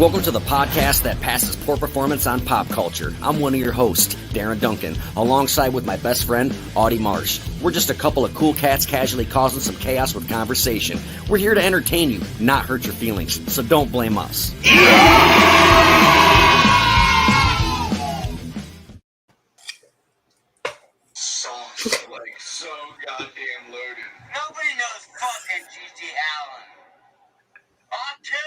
Welcome to the podcast that passes poor performance on pop culture. I'm one of your hosts, Darren Duncan, alongside with my best friend, Audie Marsh. We're just a couple of cool cats casually causing some chaos with conversation. We're here to entertain you, not hurt your feelings, so don't blame us. Songs like so goddamn loaded. Nobody knows fucking G.G. Allin. I'm killed!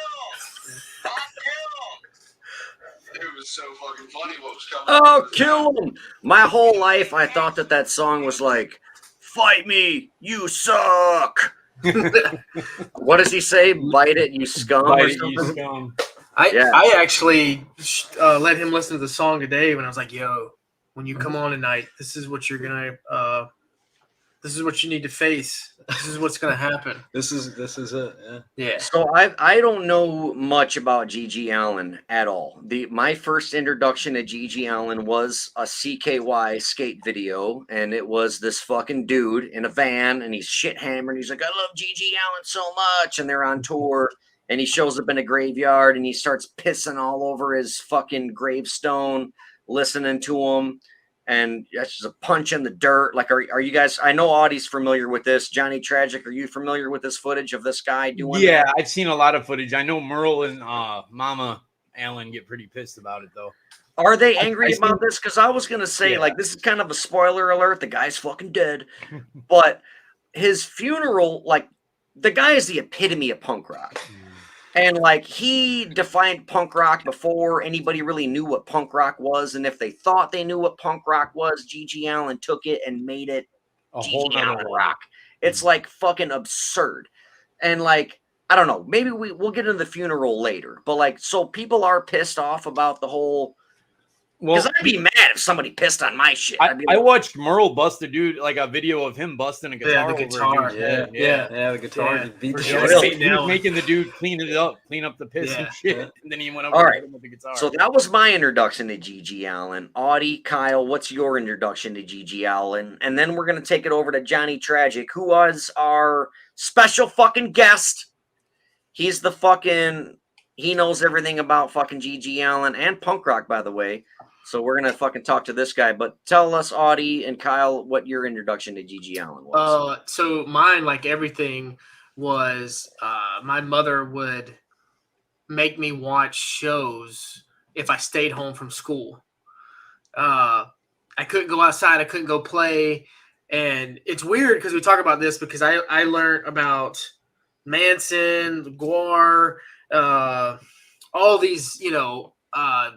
It was so fucking funny what was coming Oh, up. kill him! My whole life, I thought that song was like, "Fight me, you suck." What does he say? Bite it, you scum, or Bite it, something? you scum. I actually let him listen to the song today when I was like, "Yo, when you come on tonight, this is what you're gonna, this is what you need to face. This is what's gonna happen." This is it. Yeah. Yeah. So I don't know much about G.G. Allin at all. My first introduction to G.G. Allin was a CKY skate video, and it was this fucking dude in a van, and he's shit hammered. He's like, "I love G.G. Allin so much," and they're on tour, and he shows up in a graveyard, and he starts pissing all over his fucking gravestone, listening to him. And that's just a punch in the dirt. Like, are you guys? I know Audie's familiar with this. Johnny Tragic, are you familiar with this footage of this guy doing? Yeah, I've seen a lot of footage. I know Merle and Mama Allin get pretty pissed about it, though. Are they angry about this? Because I was gonna say, like, this is kind of a spoiler alert. The guy's fucking dead, but his funeral, like, the guy is the epitome of punk rock. And, like, he defined punk rock before anybody really knew what punk rock was. And if they thought they knew what punk rock was, G.G. Allin took it and made it G.G. Allin rock. It's, like, fucking absurd. And, like, I don't know. Maybe we'll get into the funeral later. But, like, so people are pissed off about the whole... Because I'd be mad if somebody pissed on my shit. I watched Merle bust a dude, like a video of him busting a guitar. the over guitar. a dude's head. The guitar. Yeah. Just beat the For shit sure. out of He it. was making the dude clean up the piss and shit. Yeah. And then he went over All and right. hit him with the guitar. So that was my introduction to G.G. Allin. Audie, Kyle, what's your introduction to G.G. Allin? And then we're going to take it over to Johnny Tragic, who was our special fucking guest. He's the fucking... He knows everything about fucking G.G. Allin and punk rock, by the way. So we're going to fucking talk to this guy. But tell us, Audie and Kyle, what your introduction to G.G. Allin was. So mine, like everything, was my mother would make me watch shows if I stayed home from school. I couldn't go outside. I couldn't go play. And it's weird because we talk about this because I learned about Manson, Guar, all these,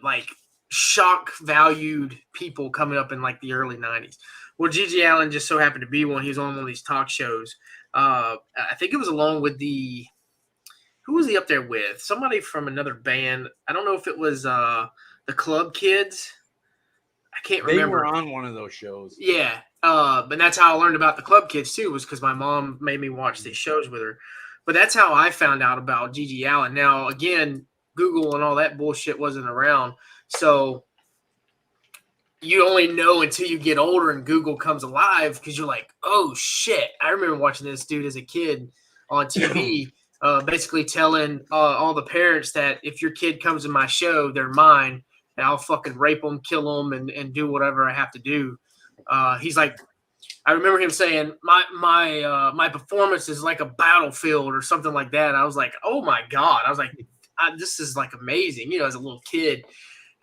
like shock valued people coming up in like the early 90s. Well, G.G. Allin just so happened to be one. He was on one of these talk shows. I think it was along with who was he up there with? Somebody from another band. I don't know if it was the Club Kids. I can't remember. They were on one of those shows. Yeah. But that's how I learned about the Club Kids too, was because my mom made me watch these shows with her. But that's how I found out about G.G. Allin. Now, again, Google and all that bullshit wasn't around. So you only know until you get older and Google comes alive because you're like, oh, shit. I remember watching this dude as a kid on TV, basically telling all the parents that if your kid comes to my show, they're mine, and I'll fucking rape them, kill them, and do whatever I have to do. He's like, I remember him saying, my performance is like a battlefield or something like that. I was like, oh, my God. I was like, this is like amazing, as a little kid.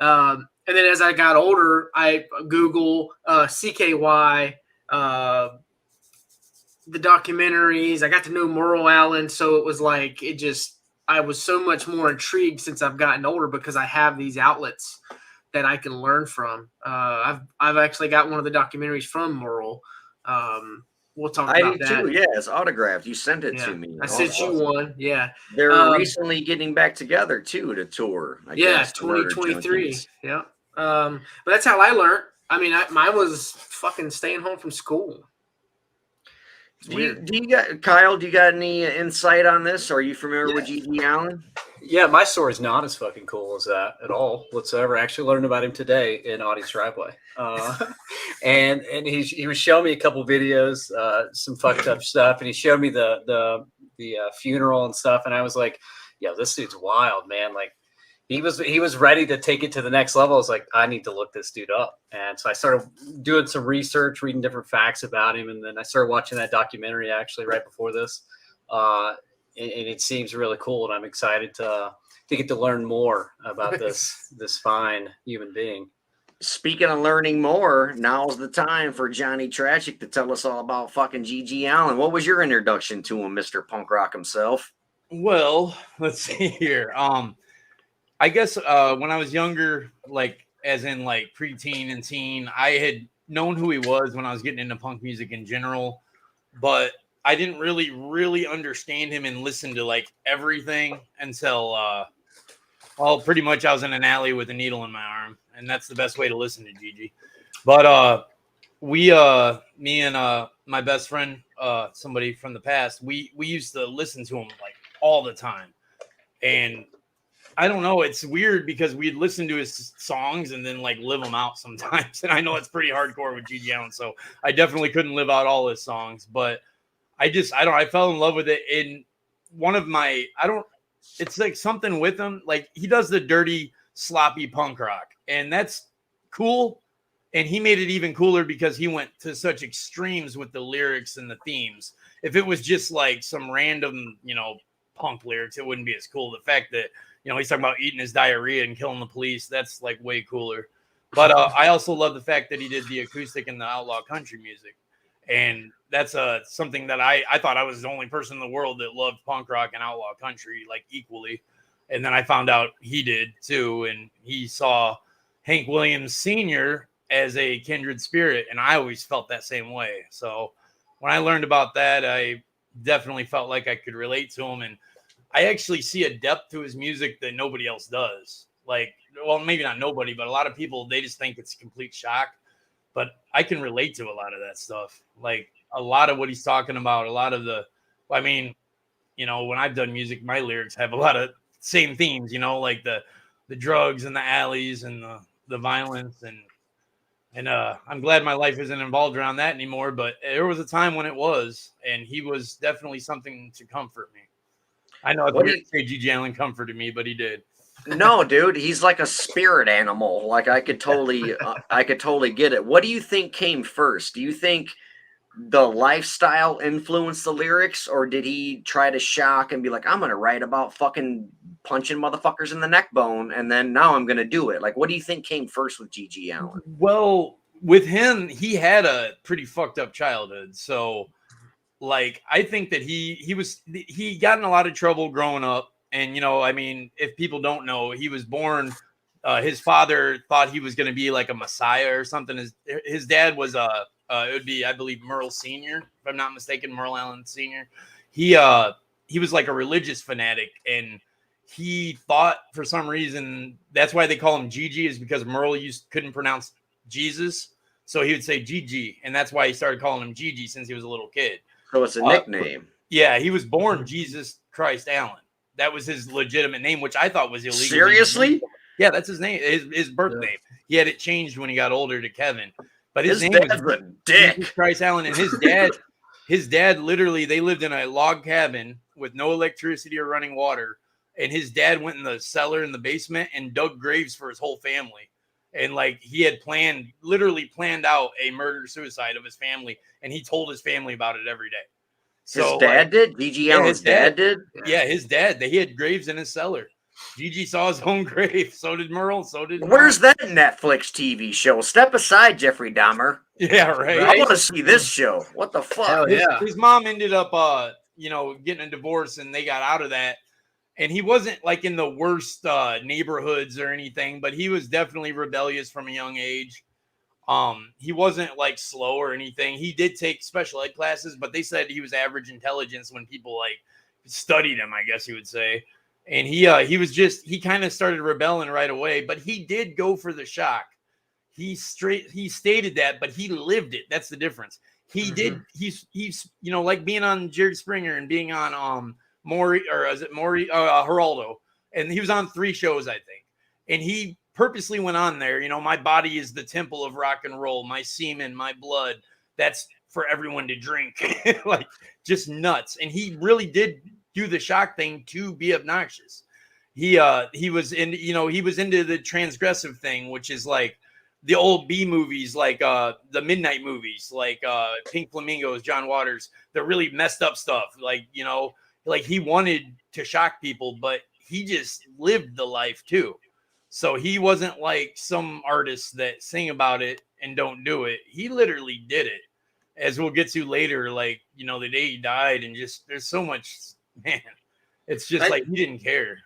And then as I got older, I Google CKY, the documentaries. I got to know Merle Allin, so it was like I was so much more intrigued since I've gotten older because I have these outlets that I can learn from. I've actually got one of the documentaries from Merle. We'll talk about that. I do too. Yeah, it's autographed. You sent it to me. I sent you one. Yeah. They're recently getting back together too to tour. I guess, 2023. Yeah. But that's how I learned. I mean, mine was fucking staying home from school. Do you got Kyle? Do you got any insight on this? Are you familiar with G.G. Allin? Yeah, my story's not as fucking cool as that at all whatsoever. I actually learned about him today in Audie's driveway, and he was showing me a couple videos, some fucked up stuff, and he showed me the funeral and stuff, and I was like, "Yo, this dude's wild, man! Like, he was ready to take it to the next level. I was like, I need to look this dude up. And so I started doing some research, reading different facts about him. And then I started watching that documentary actually right before this. And it seems really cool. And I'm excited to get to learn more about this fine human being. Speaking of learning more, now's the time for Johnny Tragic to tell us all about fucking G.G. Allin. What was your introduction to him, Mr. Punk Rock himself? Well, let's see here. I guess when I was younger, like as in like preteen and teen, I had known who he was when I was getting into punk music in general, but I didn't really understand him and listen to like everything until well, pretty much I was in an alley with a needle in my arm, and that's the best way to listen to Gigi. But me and my best friend, somebody from the past, we used to listen to him like all the time. And I don't know, it's weird because we'd listen to his songs and then like live them out sometimes. And I know it's pretty hardcore with G.G. Allin, so I definitely couldn't live out all his songs, but I fell in love with it. In one of my, it's like something with him. Like he does the dirty, sloppy punk rock, and that's cool. And he made it even cooler because he went to such extremes with the lyrics and the themes. If it was just like some random, punk lyrics, it wouldn't be as cool. The fact that, he's talking about eating his diarrhea and killing the police, that's like way cooler. But I also love the fact that he did the acoustic and the outlaw country music. And that's something that I thought I was the only person in the world that loved punk rock and outlaw country like equally. And then I found out he did too. And he saw Hank Williams Sr. as a kindred spirit. And I always felt that same way. So when I learned about that, I definitely felt like I could relate to him. And I actually see a depth to his music that nobody else does. Like, well, maybe not nobody, but a lot of people, they just think it's complete shock. But I can relate to a lot of that stuff. Like a lot of what he's talking about, a lot of when I've done music, my lyrics have a lot of same themes, like the drugs and the alleys and the violence. And I'm glad my life isn't involved around that anymore. But there was a time when it was, and he was definitely something to comfort me. I know it's weird to say G.G. Allin comforted me, but he did. No, dude, he's like a spirit animal. Like I could totally get it. What do you think came first? Do you think the lifestyle influenced the lyrics, or did he try to shock and be like, I'm gonna write about fucking punching motherfuckers in the neck bone, and then now I'm gonna do it? Like, what do you think came first with G.G. Allin? Well, with him, he had a pretty fucked up childhood, so like I think that he got in a lot of trouble growing up. And, if people don't know, he was born, his father thought he was going to be like a messiah or something. His dad was, it would be, I believe, Merle Sr., if I'm not mistaken, Merle Allin Sr. He was like a religious fanatic, and he thought for some reason, that's why they call him Gigi, is because Merle couldn't pronounce Jesus. So he would say Gigi, and that's why he started calling him Gigi since he was a little kid. So it's a nickname. Yeah, he was born Jesus Christ Allin. That was his legitimate name, which I thought was illegal. Seriously? Yeah, that's his name, his birth name. He had it changed when he got older to Kevin. But his name dad's was a dick. Jesus Christ Allin. And his dad literally, they lived in a log cabin with no electricity or running water. And his dad went in the cellar in the basement and dug graves for his whole family. And like he had literally planned out a murder-suicide of his family. And he told his family about it every day. So, his dad did? G.G. Allin's dad did? Yeah, his dad. He had graves in his cellar. Gigi saw his own grave. So did Merle. So did Where's that Netflix TV show? Step aside, Jeffrey Dahmer. Yeah, right. I want to see this show. What the fuck? Hell yeah. His mom ended up, getting a divorce, and they got out of that. And he wasn't like in the worst neighborhoods or anything, but he was definitely rebellious from a young age. He wasn't like slow or anything. He did take special ed classes, but they said he was average intelligence when people like studied him, I guess you would say. And he kind of started rebelling right away, but he did go for the shock. He stated that, but he lived it. That's the difference. He did. He's like being on Jerry Springer and being on Geraldo, and he was on 3 shows, I think. And he purposely went on there. My body is the temple of rock and roll. My semen, my blood, that's for everyone to drink. Like just nuts. And he really did do the shock thing to be obnoxious. he was in, he was into the transgressive thing, which is like the old B movies, like the midnight movies, like Pink Flamingos, John Waters, the really messed up stuff. Like, like he wanted to shock people, but he just lived the life too. So he wasn't like some artists that sing about it and don't do it. He literally did it, as we'll get to later. Like, the day he died, and just there's so much, man. It's just like he didn't care.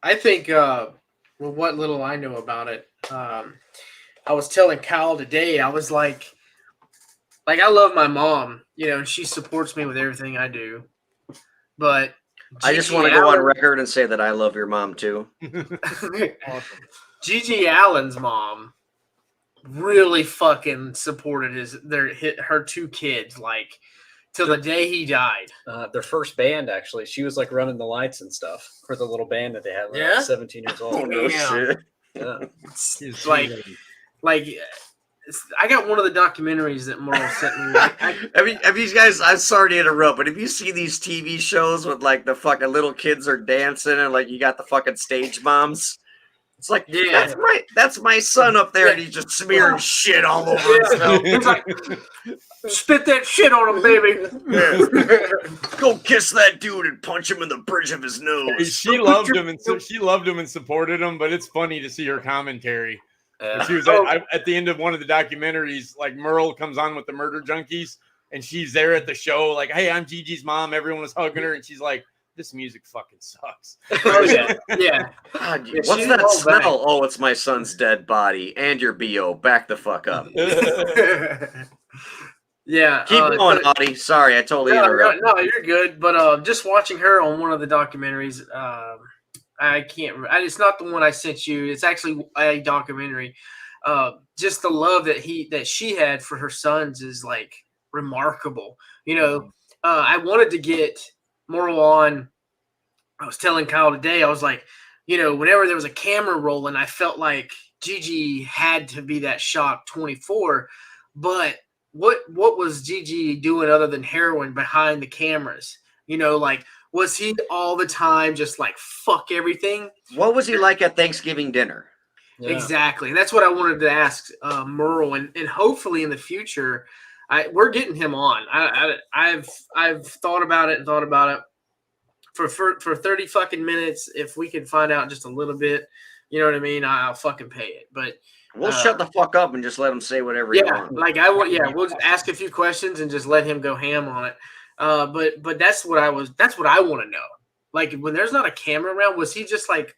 I think, well, what little I know about it, I was telling Kyle today, I was like I love my mom, and she supports me with everything I do. But I just want to go on record and say that I love your mom too. Awesome. Gigi Allen's mom really fucking supported her two kids, like till the day he died. Their first band, actually, she was like running the lights and stuff for the little band that they had when they were 17 years old. Oh no shit! Yeah. It's like I got one of the documentaries that Merle sent me. Have you guys? I'm sorry to interrupt, but have you seen these TV shows with like the fucking little kids are dancing and like you got the fucking stage moms? It's like, that's my son up there, and he's just smearing shit all over himself. He's like, spit that shit on him, baby. Go kiss that dude and punch him in the bridge of his nose. She loved him, and supported him. But it's funny to see her commentary. She was at the end of one of the documentaries, like Merle comes on with the Murder Junkies, and she's there at the show, like, "Hey, I'm Gigi's mom." Everyone was hugging her, and she's like, "This music fucking sucks." Oh yeah, yeah. God, what's that smell? Back. Oh, it's my son's dead body and your BO. Back the fuck up. Yeah. Keep going, Audie. Sorry, I totally interrupted. No, you're good. But just watching her on one of the documentaries, I can't remember. It's not the one I sent you. It's actually a documentary. Just the love that she had for her sons is like remarkable. I wanted to get Merle on. I was telling Kyle today, I was like, whenever there was a camera rolling, I felt like Gigi had to be that shock 24. But what was Gigi doing other than heroin behind the cameras? Like, was he all the time just like fuck everything? What was he like at Thanksgiving dinner? Yeah. Exactly. That's what I wanted to ask Merle, and hopefully in the future, we're getting him on. I've thought about it for 30 fucking minutes. If we can find out just a little bit, you know what I mean, I'll fucking pay it. But we'll shut the fuck up and just let him say whatever he wants. We'll just ask a few questions and just let him go ham on it. But that's what I want to know. Like, when there's not a camera around, was he just like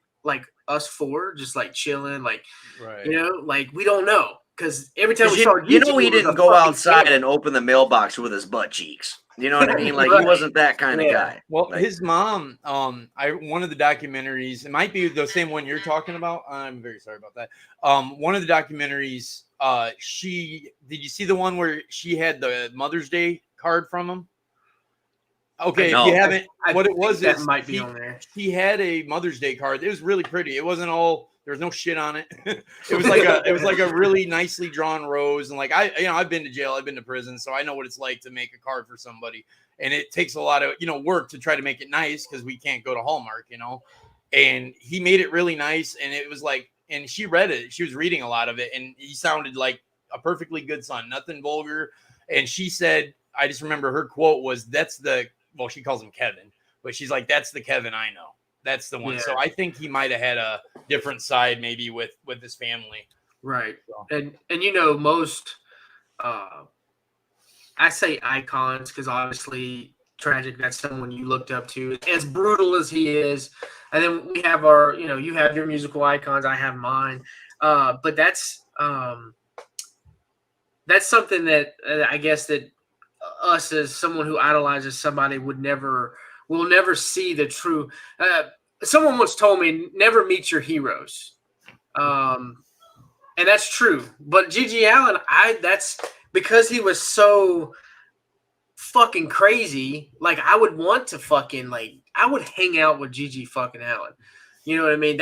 us four, just like chilling, like, right. Like, we don't know. Because every time we saw he didn't go outside and open the mailbox with his butt cheeks. You know what I mean? Like, he wasn't that kind of guy. Well, his mom, one of the documentaries, it might be the same one you're talking about. I'm very sorry about that. One of the documentaries, did you see the one where she had the Mother's Day card from him? Okay, if you haven't, what it was that might be on there. He had a Mother's Day card. It was really pretty. It wasn't all. There was no shit on it. It was like a really nicely drawn rose. And like I've been to jail, I've been to prison, so I know what it's like to make a card for somebody. And it takes a lot of work to try to make it nice because we can't go to Hallmark, And he made it really nice, and it was like, and she read it. She was reading a lot of it, and he sounded like a perfectly good son, nothing vulgar. And she said, I just remember her quote was, she calls him Kevin, but she's like, "That's the Kevin I know. That's the one." Yeah. So I think he might have had a different side maybe with his family. Right. So. And most, I say icons because obviously Tragic, that's someone you looked up to, as brutal as he is. And then we have our, you have your musical icons, I have mine. But that's something that I guess that us as someone who idolizes somebody will never see the true. Someone once told me, never meet your heroes. And that's true. But Gigi Allen, that's because he was so fucking crazy. Like, I would want to fucking, I would hang out with Gigi fucking Allen. You know what I mean?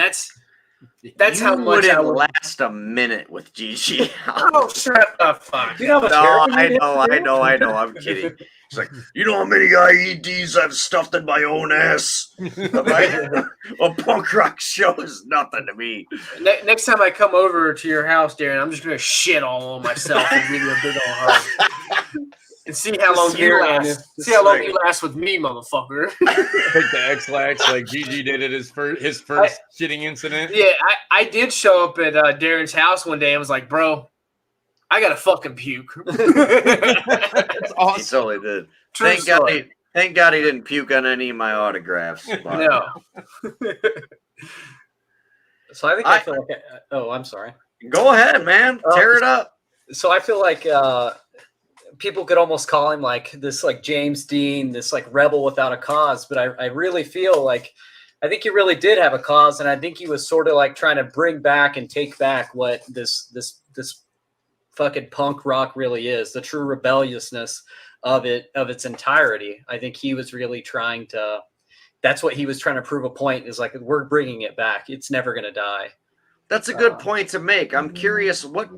That's how You much I wouldn't would. last a minute with GG. Oh, shut the fuck. You know how much No, heroin I you know, did, I dude? know, I know. I'm kidding. It's like, you know how many IEDs I've stuffed in my own ass? A punk rock show is nothing to me. Next time I come over to your house, Darren, I'm just gonna shit all on myself and give you a big old hug. And see how Just long you smear it on last. you. See how long Just you last with me, motherfucker. Take the X-Lax like Gigi did at his first shitting incident. Yeah, I did show up at Darren's house one day and was like, bro, I gotta fucking puke. That's He awesome. totally did. True story. Thank God he didn't puke on any of my autographs. But No. So I think I feel like. Oh, I'm sorry. go ahead, man. Tear it up. So I feel like people could almost call him like this, like James Dean, this like rebel without a cause. But I really feel like I think he really did have a cause, and I think he was sort of like trying to bring back and take back what this fucking punk rock really is, the true rebelliousness of its entirety. I think he was really trying to. That's what he was trying to prove a point. Is like, we're bringing it back. It's never going to die. That's a good point to make. I'm curious what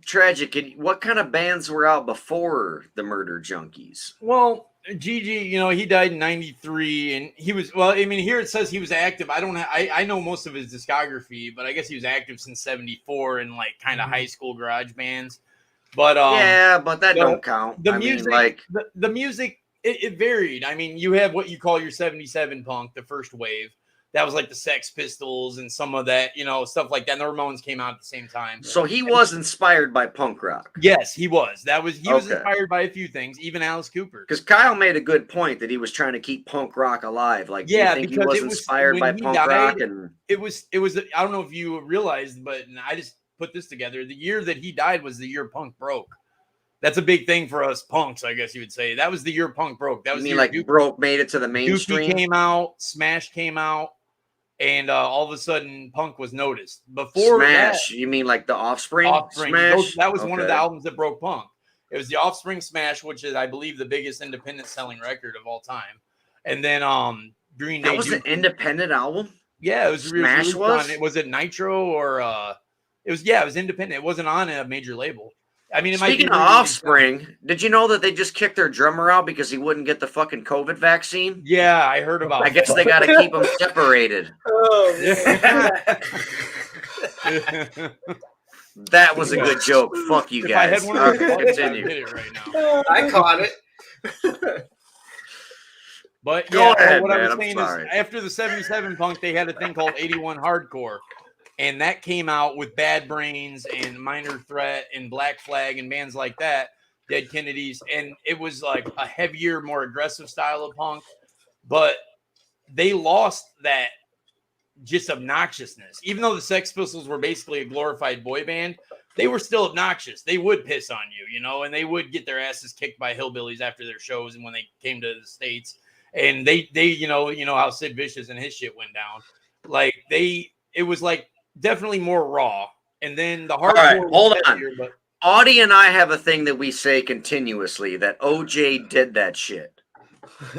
tragic, what kind of bands were out before the Murder Junkies? Well, Gigi, he died in '93, and he was here it says he was active. I know most of his discography, but I guess he was active since '74 in like kind of high school garage bands. But yeah, but that don't count. The music, it varied. I mean, you have what you call your '77 punk, the first wave. That was like the Sex Pistols and some of that, stuff like that. And the Ramones came out at the same time. So he was inspired by punk rock. Yes, he was. He was inspired by a few things, even Alice Cooper. Because Kyle made a good point that he was trying to keep punk rock alive. Like, do you think he was inspired by punk rock? And it was. I don't know if you realized, but I just put this together. The year that he died was the year punk broke. That's a big thing for us punks, I guess you would say. That was the year punk broke. That was broke made it to the mainstream. Dookie came out, Smash came out. And all of a sudden, punk was noticed. Before Smash, that, you mean like the Offspring? Smash? That was one of the albums that broke punk. It was the Offspring Smash, which is, I believe, the biggest independent selling record of all time. And then Green Day. That was an independent album? Yeah, it was. Smash was? Was it Nitro or it was independent. It wasn't on a major label. I mean, speaking of Offspring, did you know that they just kicked their drummer out because he wouldn't get the fucking COVID vaccine? Yeah, I heard about. I guess they got to keep them separated. Oh, That was a good joke. Fuck you guys. If I had one of those, continue. I'd hit it right now. I caught it. But Go ahead, what man, I was saying is, after the '77 punk, they had a thing called '81 hardcore. And that came out with Bad Brains and Minor Threat and Black Flag and bands like that, Dead Kennedys. And it was like a heavier, more aggressive style of punk. But they lost that just obnoxiousness. Even though the Sex Pistols were basically a glorified boy band, they were still obnoxious. They would piss on you, and they would get their asses kicked by hillbillies after their shows and when they came to the States. And they how Sid Vicious and his shit went down. Like, it was like, definitely more raw. And then the hardcore. All right, hold on. Heavier, but Audie and I have a thing that we say continuously, that OJ did that shit.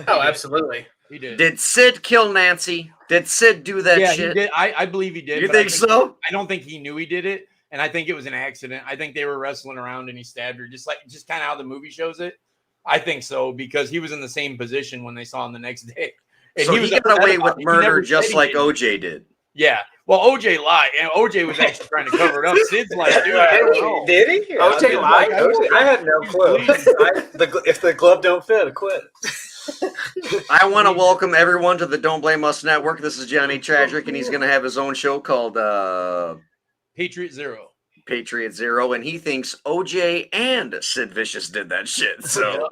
Oh, absolutely. he did. Did Sid kill Nancy? Did Sid do that shit? He did. I believe he did. You but think so? I don't think he knew he did it. And I think it was an accident. I think they were wrestling around and he stabbed her, just kind of how the movie shows it. I think so, because he was in the same position when they saw him the next day. And So he got away with murder just like OJ did. Yeah. Well, OJ lied, and OJ was actually trying to cover it up. Sid's like, dude, I don't know. Did he? OJ lied? I had no clue. If the glove don't fit, I quit. I want to welcome everyone to the Don't Blame Us Network. This is Johnny Tragic, and he's going to have his own show called Patriot Zero. Patriot Zero, and he thinks OJ and Sid Vicious did that shit. So,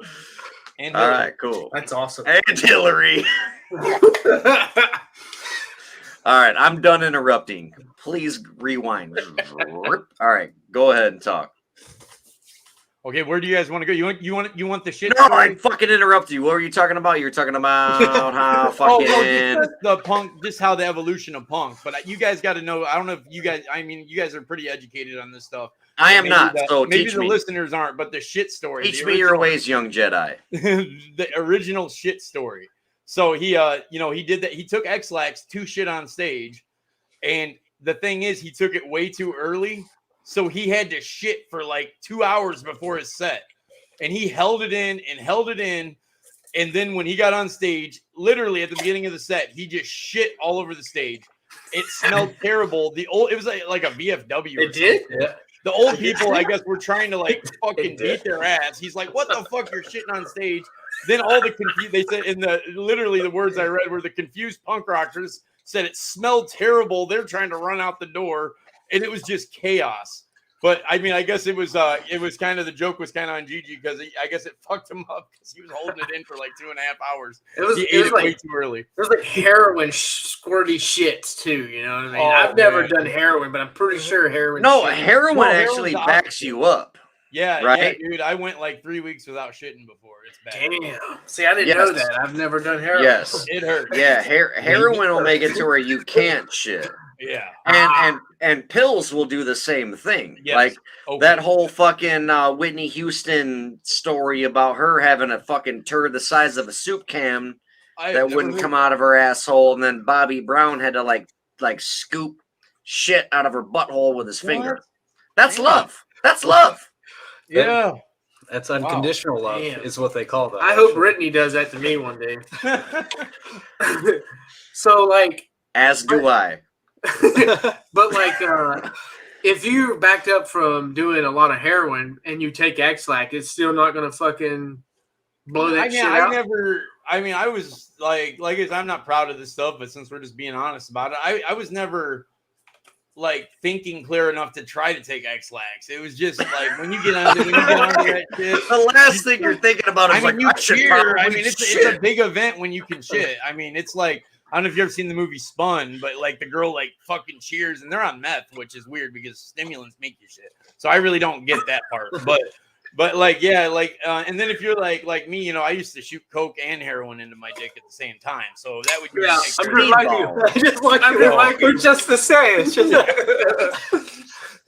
And all right, cool. That's awesome. And Hillary. All right, I'm done interrupting. Please rewind. All right, go ahead and talk. Okay, where do you guys want to go? You want the shit? No, story? I fucking interrupted you. What were you talking about? You were talking about how fucking the punk, just how the evolution of punk. But you guys got to know. I don't know if you guys. I mean, you guys are pretty educated on this stuff. I am not. So maybe teach the me. listeners aren't. But the shit story. Teach me your ways, young Jedi. The original shit story. So he did that. He took X-Lax to shit on stage, and the thing is, he took it way too early, so he had to shit for like 2 hours before his set, and he held it in and held it in. And then when he got on stage, literally at the beginning of the set, he just shit all over the stage. It smelled terrible. It was like a VFW. It did? Yeah. The old people, I guess, were trying to like fucking beat their ass. He's like, "What the fuck? You're shitting on stage." Then all the they said literally the words I read were the confused punk rockers said it smelled terrible. They're trying to run out the door, and it was just chaos. But I mean, I guess it was kind of the joke was kind of on Gigi because I guess it fucked him up because he was holding it in for like 2.5 hours. He ate it way too early. It was like heroin squirty shits too. You know what I mean? Oh, I've never man. done heroin, but I'm pretty sure heroin. No, shit- heroin No, actually heroin's the backs you up. Yeah, Right? yeah, dude. I went like 3 weeks without shitting before. It's bad. Damn. See, I didn't know that. I've never done heroin. Yes. It hurt. Yeah, heroin will make it to where you can't shit. Yeah. And pills will do the same thing. Yes. Like Okay. that whole fucking Whitney Houston story about her having a fucking turd the size of a soup can that wouldn't come out of her asshole, and then Bobby Brown had to like scoop shit out of her butthole with his finger. That's love. That's love. Yeah. That's unconditional love, Damn. is what they call that. I hope Brittany does that to me one day. So, like, As do I. but like, if you're backed up from doing a lot of heroin and you take X-Lac, it's still not gonna fucking blow that shit out. I was like I'm not proud of this stuff, but since we're just being honest about it, I was never like thinking clear enough to try to take X-Lax. It was just like when you get onto that shit. The last thing you're thinking about is I mean, like, I should cheer. I probably mean, it's shit. a big event when you can shit. I mean, it's like I don't know if you've ever seen the movie Spun, but like the girl like fucking cheers and they're on meth, which is weird because stimulants make you shit. So I really don't get that part. But like, yeah, like, and then if you're like me, you know, I used to shoot coke and heroin into my dick at the same time. So that would be Yeah, like, I'm just like you. We're just the same. It's just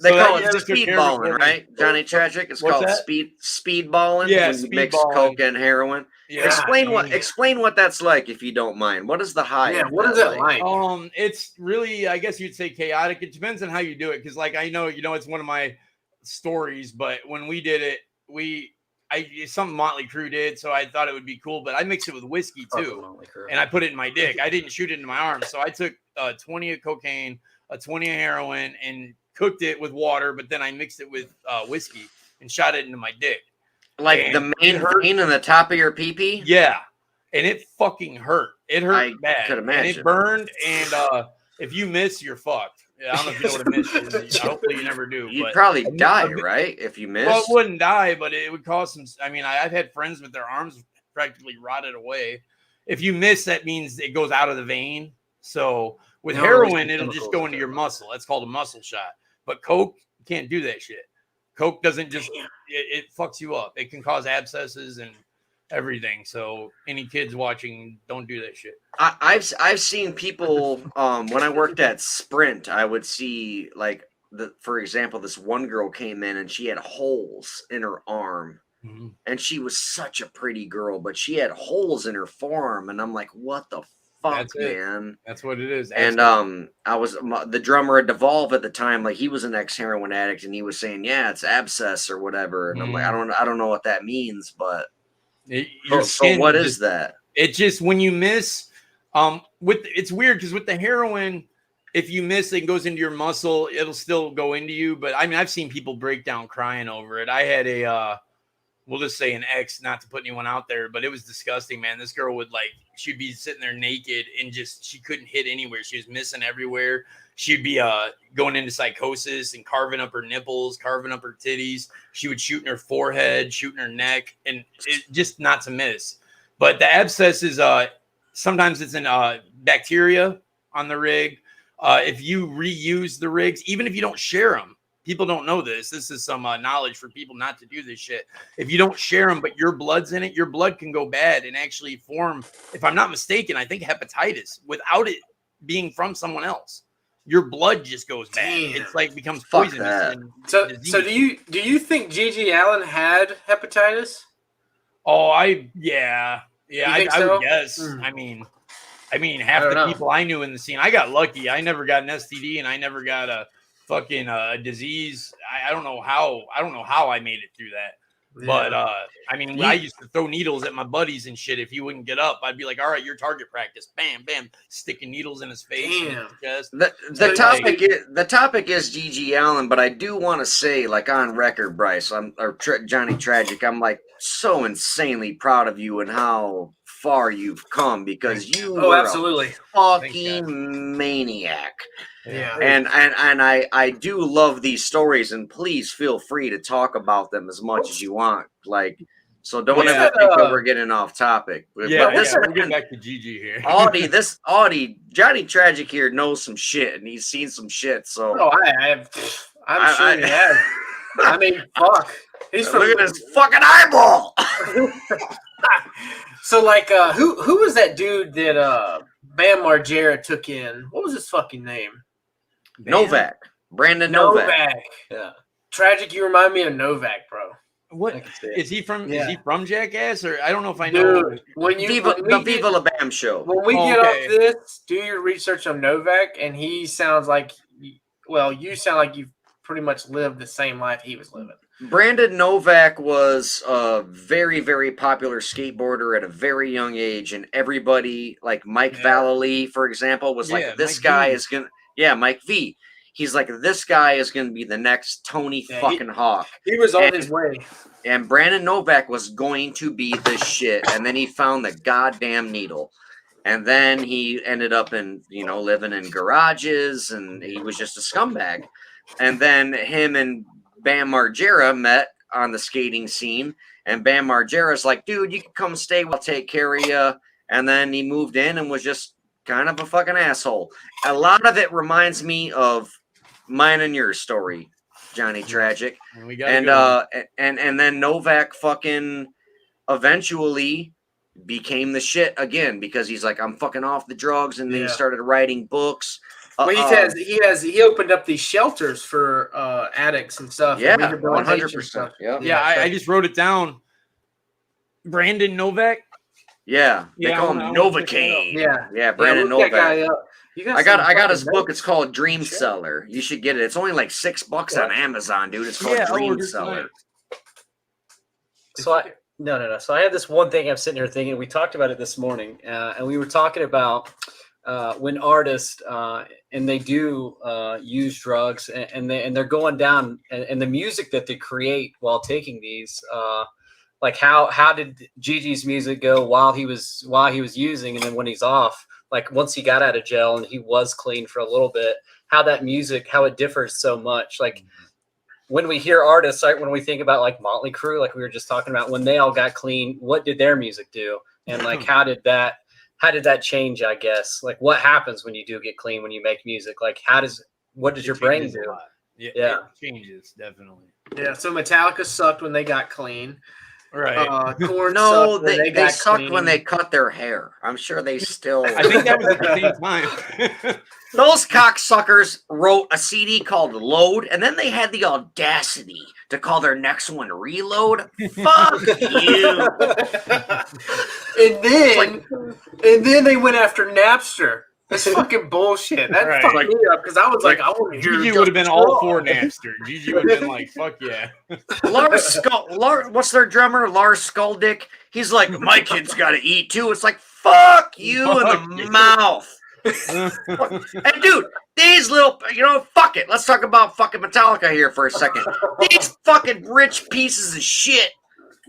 They So call that it just took speed care of balling, it. right? Johnny Tragic. It's What's called that? speed balling. Yeah, when you speed mix balling. coke and heroin. yeah. Explain what that's like if you don't mind. What is the high? yeah. of What is that it like? It's really, I guess you'd say chaotic. It depends on how you do it. Cause like, I know, it's one of my stories, but when we did it, it's something Motley Crue did. So I thought it would be cool, but I mixed it with whiskey too. And I put it in my dick. I didn't shoot it into my arm. So I took 20 of cocaine, a 20 of heroin and cooked it with water, but then I mixed it with whiskey and shot it into my dick. Like And the main vein in the top of your pee-pee? Yeah. And it fucking hurt. It hurt I bad. could And imagine. it burned. And if you miss, you're fucked. I don't know if you know what a miss is. Hopefully you never do. You'd but probably die, a- right? If you missed. Well, it wouldn't die, but it would cause some. I mean, I've had friends with their arms practically rotted away. If you miss, that means it goes out of the vein. So with No, heroin, there's it'll just chemicals go into your muscle. That's called a muscle shot. But coke, you can't do that shit. Coke doesn't just it fucks you up. It can cause abscesses and everything. So any kids watching, don't do that shit. I've seen people when I worked at Sprint, I would see like for example, this one girl came in and she had holes in her arm. Mhm. And she was such a pretty girl, but she had holes in her forearm, and I'm like, what the fuck, That's it. man? That's what it is. And I was the drummer at Devolve at the time, like he was an ex-heroin addict, and he was saying, yeah, it's abscess or whatever. And I'm like, I don't know what that means, but Your so skin what just- is that? It just when you miss, it's weird because with the heroin, if you miss, it goes into your muscle. It'll still go into you. But I mean, I've seen people break down crying over it. I had we'll just say an ex, not to put anyone out there, but it was disgusting, man. This girl would she'd be sitting there naked and she couldn't hit anywhere. She was missing everywhere. She'd be going into psychosis and carving up her nipples, carving up her titties. She would shoot in her forehead, shoot in her neck, and it just not to miss. But the abscess is sometimes it's in bacteria on the rig. If you reuse the rigs, even if you don't share them, people don't know this. This is some knowledge for people not to do this shit. If you don't share them, but your blood's in it, your blood can go bad and actually form, if I'm not mistaken, I think hepatitis without it being from someone else. Your blood just goes bad. Damn. It's like becomes Fuck poisonous. that. And So disease. do you think Gigi Allen had hepatitis? Oh, yeah, You I think would so? guess. Mm. I mean, I mean, half I don't the know. people I knew in the scene, I got lucky. I never got an STD, and I never got a fucking disease. I don't know how. I don't know how I made it through that. But I mean, I used to throw needles at my buddies and shit. If he wouldn't get up, I'd be like, "All right, your target practice." Bam, bam, sticking needles in his face. And his chest. The topic is G.G. Allin, but I do want to say, like on record, Bryce, Johnny Tragic, I'm like so insanely proud of you and how far you've come because you were absolutely a fucking maniac. Yeah. And I do love these stories, and please feel free to talk about them as much as you want. Like, so don't ever think that we're getting off topic. Yeah, but we'll get back to Gigi here. Johnny Tragic here knows some shit, and he's seen some shit. So I'm sure he has. I mean, fuck. He's look at his fucking eyeball. So, like, who was that dude that Bam Margera took in? What was his fucking name? Novak. Brandon Novak. Yeah. Tragic, you remind me of Novak, bro. What is he from? Yeah. Is he from Jackass? Or I don't know if I know. Dude, the Viva La Bam show. When we get off this, do your research on Novak, and he sounds like, well, you sound like you've pretty much lived the same life he was living. Brandon Novak was a very, very popular skateboarder at a very young age, and everybody, like Mike Vallely, for example, was like, this guy is gonna, Mike V. He's like, this guy is gonna be the next Tony fucking Hawk. He was on his way. And Brandon Novak was going to be the shit, and then he found the goddamn needle. And then he ended up in, living in garages, and he was just a scumbag. And then him and Bam Margera met on the skating scene, and Bam Margera's like, dude, you can come stay, we'll take care of you. And then he moved in and was just kind of a fucking asshole. A lot of it reminds me of mine and your story, Johnny Tragic. And then Novak fucking eventually became the shit again because he's like, I'm fucking off the drugs, and then he started writing books. Well, he opened up these shelters for addicts and stuff. Yeah, and 100%. Yeah, I just wrote it down. Brandon Novak. Yeah, they call him Novocaine. Yeah, Brandon Novak. I got his book. Notes. It's called Dream Seller. You should get it. It's only like $6 on Amazon, dude. It's called Dream Seller. So So I had this one thing I'm sitting here thinking. We talked about it this morning, and we were talking about when artists and they do use drugs, and they're going down, and the music that they create while taking these. Like how did Gigi's music go while he was using, and then when he's off, like once he got out of jail and he was clean for a little bit, how that music, how it differs so much. Like when we hear artists, like when we think about like Motley Crue, like we were just talking about, when they all got clean, what did their music do? And like how did that change, I guess? Like what happens when you do get clean, when you make music? Like what does your brain do? Yeah, it changes definitely. Yeah, so Metallica sucked when they got clean. Right. Korn No, sucked they sucked when they cut their hair. I'm sure they still. I think that was at the same time. Those cocksuckers wrote a CD called Load, and then they had the audacity to call their next one Reload. Fuck you. And then they went after Napster. That's fucking bullshit. That fucked me up because I was like, I want to hear. Gigi would have been all for Napster. Gigi would have been like, "Fuck yeah." Lars, what's their drummer? Lars Skuldick. He's like, my kid's got to eat too. It's like, fuck you in the mouth. And dude, these little, fuck it. Let's talk about fucking Metallica here for a second. These fucking rich pieces of shit,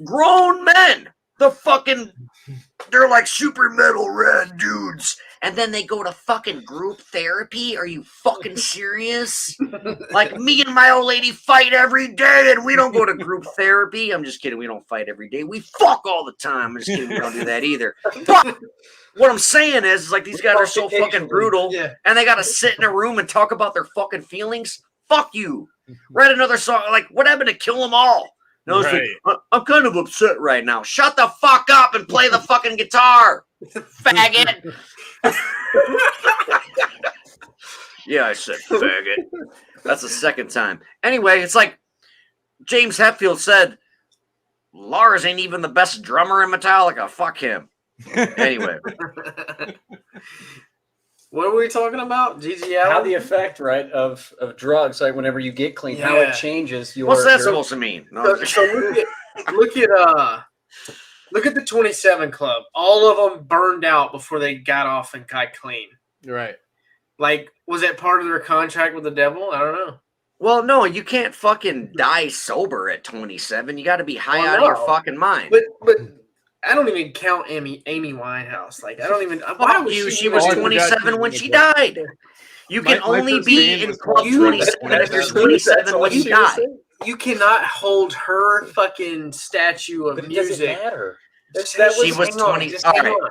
grown men. They're like super metal red dudes. And then they go to fucking group therapy? Are you fucking serious? Like me and my old lady fight every day and we don't go to group therapy. I'm just kidding. We don't fight every day. We fuck all the time. I'm just kidding. We don't do that either. But what I'm saying is like these guys are so fucking brutal and they got to sit in a room and talk about their fucking feelings. Fuck you. Write another song. Like, what happened to Kill 'Em All? No, right. Like, I'm kind of upset right now. Shut the fuck up and play the fucking guitar, faggot. Yeah, I said faggot. That's the second time. Anyway, it's like James Hetfield said, Lars ain't even the best drummer in Metallica. Fuck him. Anyway, what were we talking about? Gigi Allen? How the effect, right, of drugs, like whenever you get clean, how Yeah. it changes your. what's that your- supposed to mean? No, So look at the 27 Club. All of them burned out before they got off and got clean. Right. Like, was that part of their contract with the devil? I don't know. well, no, you can't fucking die sober at 27. You got to be high Well, out of your no. fucking mind. But I don't even count Amy Winehouse. Like, I don't even. Why Fuck was you. she She was Oh, I forgot 27 she when was she in the died. You My can only first be band in was Club called 27 if you're That's 27 all when you she was die. saying. You cannot hold her fucking statue of But it doesn't music. matter. Just She was hang on, 20 Just all hang right. on.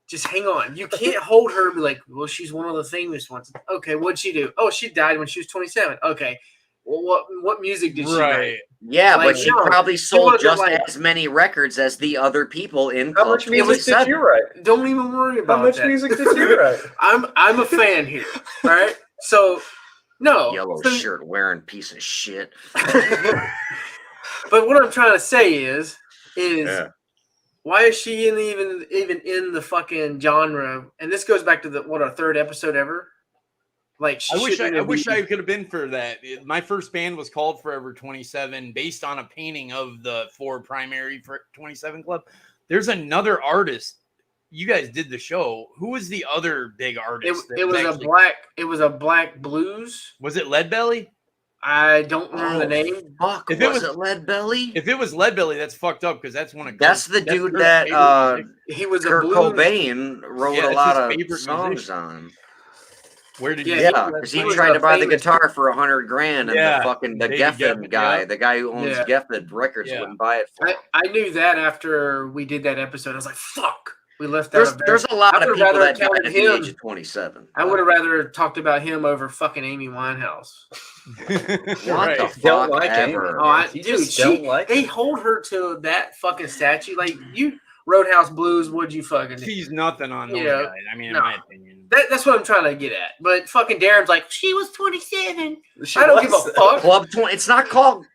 Just hang on. You can't hold her and be like, well, she's one of the famous ones. Okay, what'd she do? Oh, she died when she was 27. Okay. Well, what music did she Right. write? Yeah, Like, but she no, probably she sold wasn't just like- as many records as the other people in How Club much music did 27. you write? Don't even worry How about much that. music did you write? I'm a fan here. All right. So no. Yellow So- shirt wearing piece of shit. But what I'm trying to say is Yeah. why is she even in the fucking genre? And this goes back to our third episode ever. Like, she I wish shouldn't I even could have been for that. My first band was called Forever 27, based on a painting of the 4 primary for 27 Club. There's another artist. You guys did the show. Who was the other big artist? It was a black blues. Was it Leadbelly? I don't remember the Oh, name. Fuck, If it was was- it Lead Belly? If it was Leadbelly, that's fucked up because that's one of That's Kurt's- the dude Kurt's that favorite music. He was Kurt a blues. Cobain wrote Yeah, a that's lot his of favorite songs musician. on. Where did Yeah, you? Yeah, because he was tried a to buy the famous- guitar for $100,000, and Yeah, the David Geffen Geffen, guy, yeah. the guy who owns Yeah. Geffen Records, Yeah. wouldn't buy it for him. I knew that after we did that episode. I was like, fuck. We left There's out there's a lot I of would've people rather that died counted at the him. age of 27. I would have rather talked about him over fucking Amy Winehouse. What Right. the Don't fuck like Amy. ever? Oh, You dude, just don't like they her. hold her to that fucking statue. Like, you, Roadhouse Blues, what'd you fucking do? She's nothing on those Yeah. guys. I mean, in No. my opinion. That's what I'm trying to get at. But fucking Darren's like, she was 27. She I don't give was- a fuck. Club 20. It's not called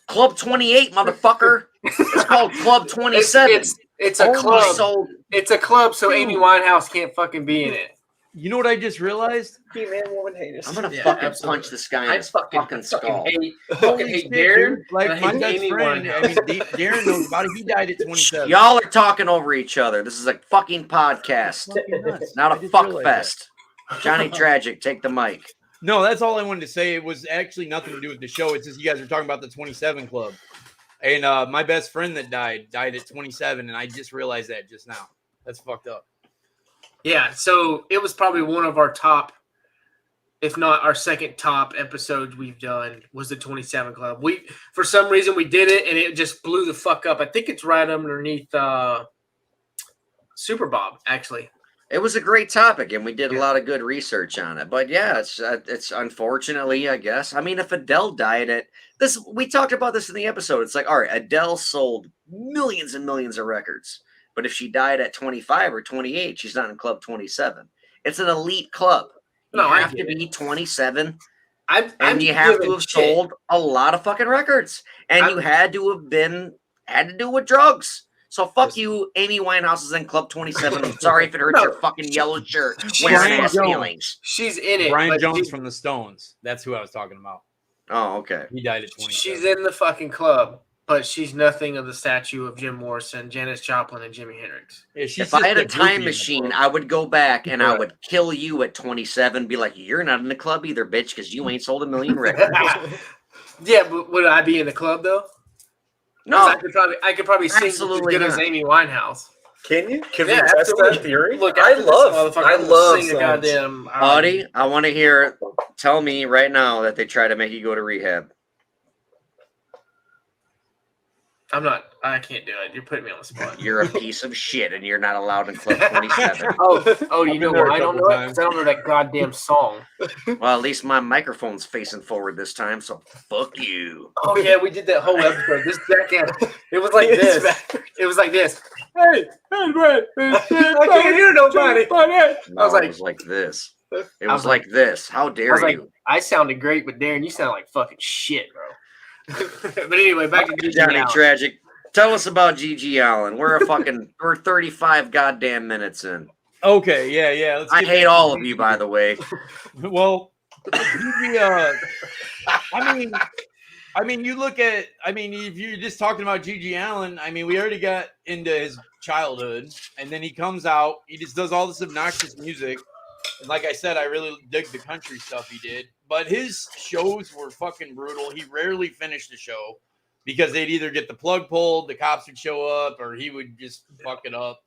Club 28, motherfucker. It's called Club 27. It's a Only club. sold- It's a club, so Amy Winehouse can't fucking be in it. You know what I just realized? He-Man, woman, haters. I'm gonna Yeah, fucking absolutely. punch this guy in I his fucking fucking skull. hate Holy hate shit, Darren. dude. Like and I my hate best Amy friend. Winehouse. I mean, Darren knows about it. He died at 27. Y'all are talking over each other. This is a fucking podcast, Fucking nuts. not I a just fuck realized that. fest. Johnny Tragic, take the mic. No, that's all I wanted to say. It was actually nothing to do with the show. It's just you guys are talking about the 27 Club. And my best friend that died at 27, and I just realized that just now. That's fucked up. Yeah, so it was probably one of our top, if not our second top episodes we've done was the 27 Club. We, for some reason, we did it and it just blew the fuck up. I think it's right underneath Super Bob, actually. It was a great topic, and we did a Yeah. lot of good research on it. But yeah, it's unfortunately, I guess. I mean, if Adele died at this, we talked about this in the episode. It's like, all right, Adele sold millions and millions of records, but if she died at 25 or 28, she's not in Club 27. It's an elite club. You No, I have to get it. be 27, I'm and you have to giving have shit. sold a lot of fucking records, and you had to do with drugs. So fuck you, Amy Winehouse is in Club 27. I'm sorry if it hurts No, your fucking yellow shirt. she's Wearing Brian ass Jones. feelings. She's in it. Brian but Jones dude, from the Stones. That's who I was talking about. Oh, okay. He died at 27. she's in the fucking club, but she's nothing of the statue of Jim Morrison, Janis Joplin, and Jimi Hendrix. Yeah, she's If I just had a groupie in time the machine, club. I would go back and I Right. would kill you at 27. Be like, you're not in the club either, bitch, because you ain't sold a million records. Yeah, but would I be in the club though? 'Cause No, I could probably sing Absolutely as good as not. Amy Winehouse. Can you? Can Yeah, we test absolutely. that theory? Look, I after this love sing a songs. goddamn. Audie, I want to hear. Tell me right now that they try to make you go to rehab. I'm not. I can't do it. You're putting me on the spot. You're a piece of shit, and you're not allowed in Club 27. Oh, you I've know been there why a I don't couple know it? times. 'Cause I don't know that goddamn song. Well, at least my microphone's facing forward this time, so fuck you. Oh yeah, we did that whole episode. This jackass. It was like this. It was like this. Hey, Brad. I can't hear nobody. No, like- it was like this. It I was was like this. How I dare was like, you? I sounded great, but Darren, you sound like fucking shit, bro. But anyway, back to Gigi Johnny Allen. Tragic. Tell us about G.G. Allin. We're 35 goddamn minutes in. Okay, yeah. I hate all of you, by the way. Well, Gigi, I mean, you look at, if you're just talking about G.G. Allin, I mean, we already got into his childhood, and then he comes out, he just does all this obnoxious music. And like I said, I really dig the country stuff he did, but his shows were fucking brutal. He rarely finished the show because they'd either get the plug pulled, the cops would show up, or he would just fuck it up.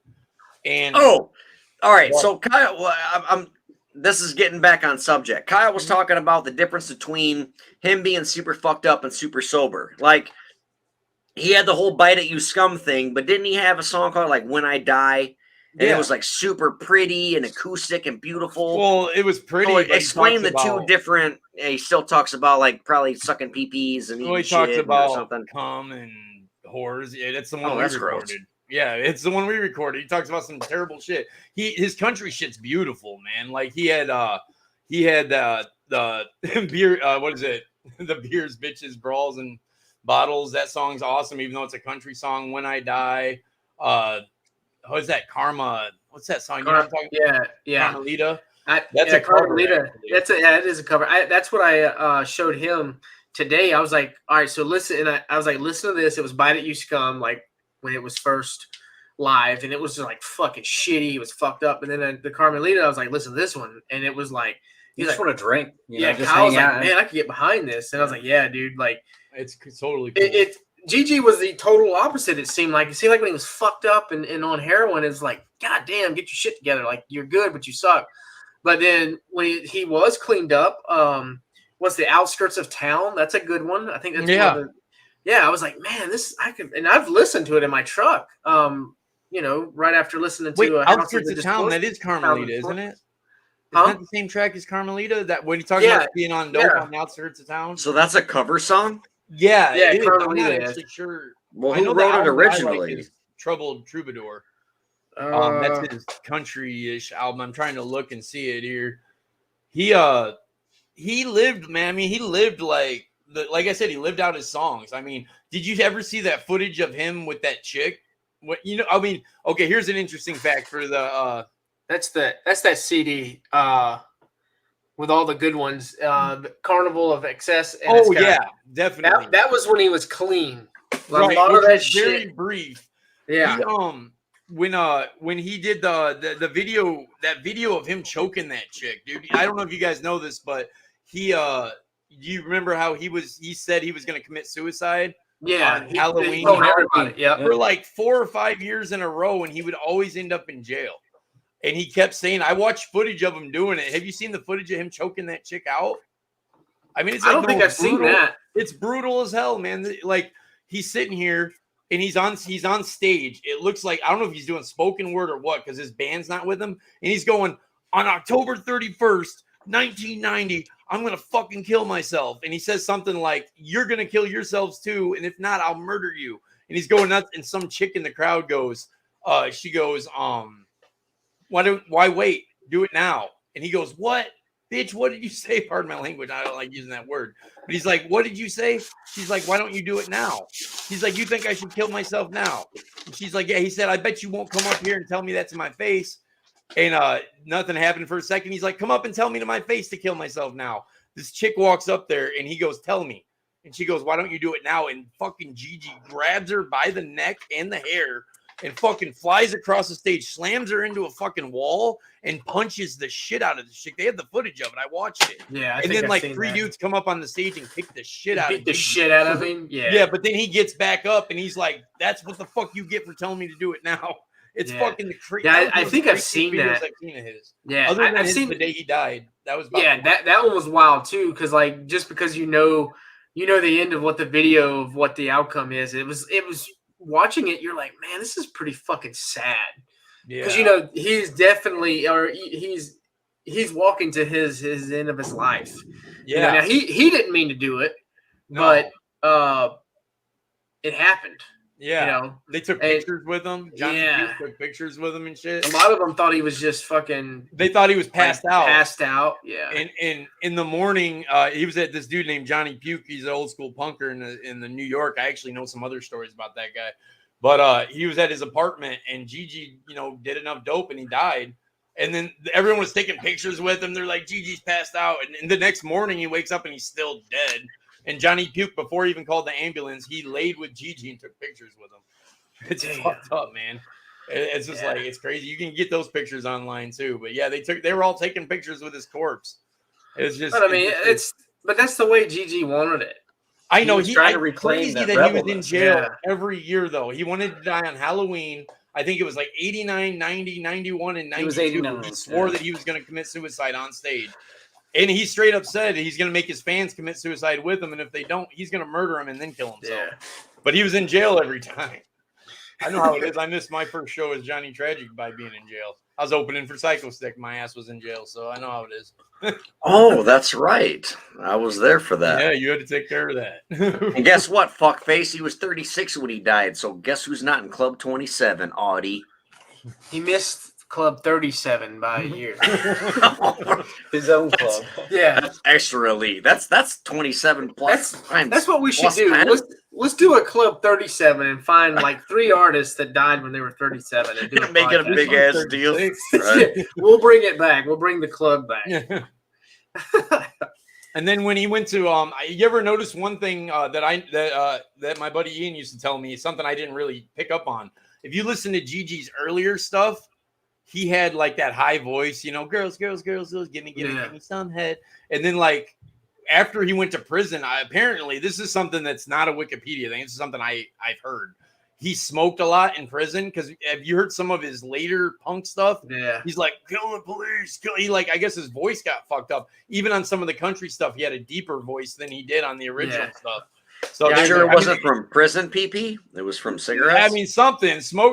And all right. Well, so Kyle, this is getting back on subject. Kyle was talking about the difference between him being super fucked up and super sober. Like, he had the whole bite at you scum thing, but didn't he have a song called like When I Die? And it was like super pretty and acoustic and beautiful. Well, it was pretty. So explain the two different. He still talks about like probably sucking peepees and eating he shit talks about or something. Cum and whores. Yeah, that's the one that's recorded. Gross. Yeah, it's the one we recorded. He talks about some terrible shit. His country shit's beautiful, man. Like he had the beer. What is it? The beers, bitches, brawls, and bottles. That song's awesome, even though it's a country song. When I Die. What's that? Karma. What's that song? You know what I'm talking yeah. Carmelita. That's a Carmelita. It is a cover. That's what I showed him today. I was like, all right, so listen. And I was like, listen to this. It was Bite It You Scum, like when it was first live, and it was like fucking shitty. It was fucked up. And then the Carmelita, I was like, listen to this one, and it was like, you just want to drink. Just Kyle was like, man, I could get behind this. And I was like, yeah, dude, like it's totally cool. Gigi was the total opposite. It seemed like when he was fucked up and on heroin, it's like, God damn, get your shit together. Like, you're good, but you suck. But then when he was cleaned up, what's the Outskirts of Town? That's a good one. I think that's I was like, man, and I've listened to it in my truck. Right after listening to Outskirts of Town. That is Carmelita, isn't it? Isn't that the same track as Carmelita? That when you talk about being on dope on the Outskirts of Town. So that's a cover song. Yeah, I'm not actually sure. Well, who wrote it originally? Like Troubled Troubadour. That's his country-ish album. I'm trying to look and see it here. He lived, man. I mean, he lived like I said, he lived out his songs. I mean, did you ever see that footage of him with that chick? What I mean, okay, here's an interesting fact for the that's that CD with all the good ones, Carnival of Excess. And definitely. That was when he was clean. Right, a lot of that shit. Very brief. Yeah. When he did the video, that video of him choking that chick, dude. I don't know if you guys know this, but do you remember how he said he was going to commit suicide? Yeah, on Halloween. For like 4 or 5 years in a row, and he would always end up in jail. And he kept saying, I watched footage of him doing it. Have you seen the footage of him choking that chick out? I mean, I don't think I've seen that. It's brutal as hell, man. Like, he's sitting here and he's on stage. It looks like, I don't know if he's doing spoken word or what, because his band's not with him. And he's going, on October 31st, 1990, I'm going to fucking kill myself. And he says something like, you're going to kill yourselves too. And if not, I'll murder you. And he's going nuts. And some chick in the crowd goes, she goes, why wait? Do it now. And he goes, what? Bitch, what did you say? Pardon my language. I don't like using that word. But he's like, what did you say? She's like, why don't you do it now? He's like, you think I should kill myself now? And she's like, yeah. He said, I bet you won't come up here and tell me that to my face. And nothing happened for a second. He's like, come up and tell me to my face to kill myself now. This chick walks up there and he goes, tell me. And she goes, why don't you do it now? And fucking Gigi grabs her by the neck and the hair and fucking flies across the stage, slams her into a fucking wall, and punches the shit out of the chick. They had the footage of it. I watched it. Yeah, and then like three dudes come up on the stage and kick the shit out of him. The shit out of him. Yeah. Yeah, but then he gets back up and he's like, "That's what the fuck you get for telling me to do it now." It's fucking crazy. Yeah, I think I've seen that. I've seen of his. Yeah, other than I've seen the day he died. That was that one was wild too, because like just because you know the end of what the video of what the outcome is, it was. Watching it, you're like, man, this is pretty fucking sad. Yeah, because he's definitely, or he's walking to his end of his life. Yeah, now he didn't mean to do it, but it happened. Yeah, they took pictures with him. Johnny took pictures with him and shit. A lot of them thought he was just fucking. They thought he was passed out. Passed out. Yeah. And in the morning, he was at this dude named Johnny Puke. He's an old school punker in the New York. I actually know some other stories about that guy. But he was at his apartment, and Gigi, did enough dope, and he died. And then everyone was taking pictures with him. They're like, Gigi's passed out. And the next morning, he wakes up and he's still dead. And Johnny Puke, before he even called the ambulance, he laid with Gigi and took pictures with him. It's fucked up, man. It's just like, it's crazy. You can get those pictures online too. But yeah, they were all taking pictures with his corpse. It's just. But I mean, but that's the way Gigi wanted it. I know he's trying to reclaim that he was in jail every year, though. He wanted to die on Halloween. I think it was like 89, 90, 91, and 92. He was 89. He swore that he was going to commit suicide on stage. And he straight up said he's going to make his fans commit suicide with him. And if they don't, he's going to murder him and then kill himself. Yeah. But he was in jail every time. I know how it is. I missed my first show as Johnny Tragic by being in jail. I was opening for Psycho Stick. My ass was in jail, so I know how it is. Oh, that's right. I was there for that. Yeah, you had to take care of that. And guess what, fuckface? He was 36 when he died, so guess who's not in Club 27, Audie? He missed Club 37 by a year. His own club. Yeah. That's extra elite. That's 27 plus. That's what we should plus do. 10. Let's do a Club 37 and find like 3 artists that died when they were 37 and do a Make it a podcast. big ass deal. Right? We'll bring it back. We'll bring the club back. Yeah. And then when he went to you ever notice one thing that my buddy Ian used to tell me, something I didn't really pick up on. If you listen to Gigi's earlier stuff, he had like that high voice, girls, give me some head. And then like after he went to prison, apparently this is something that's not a Wikipedia thing. This is something I've heard. He smoked a lot in prison because have you heard some of his later punk stuff? Yeah. He's like, kill the police. I guess his voice got fucked up. Even on some of the country stuff, he had a deeper voice than he did on the original stuff. So I'm sure it wasn't from prison PP. It was from cigarettes. I mean,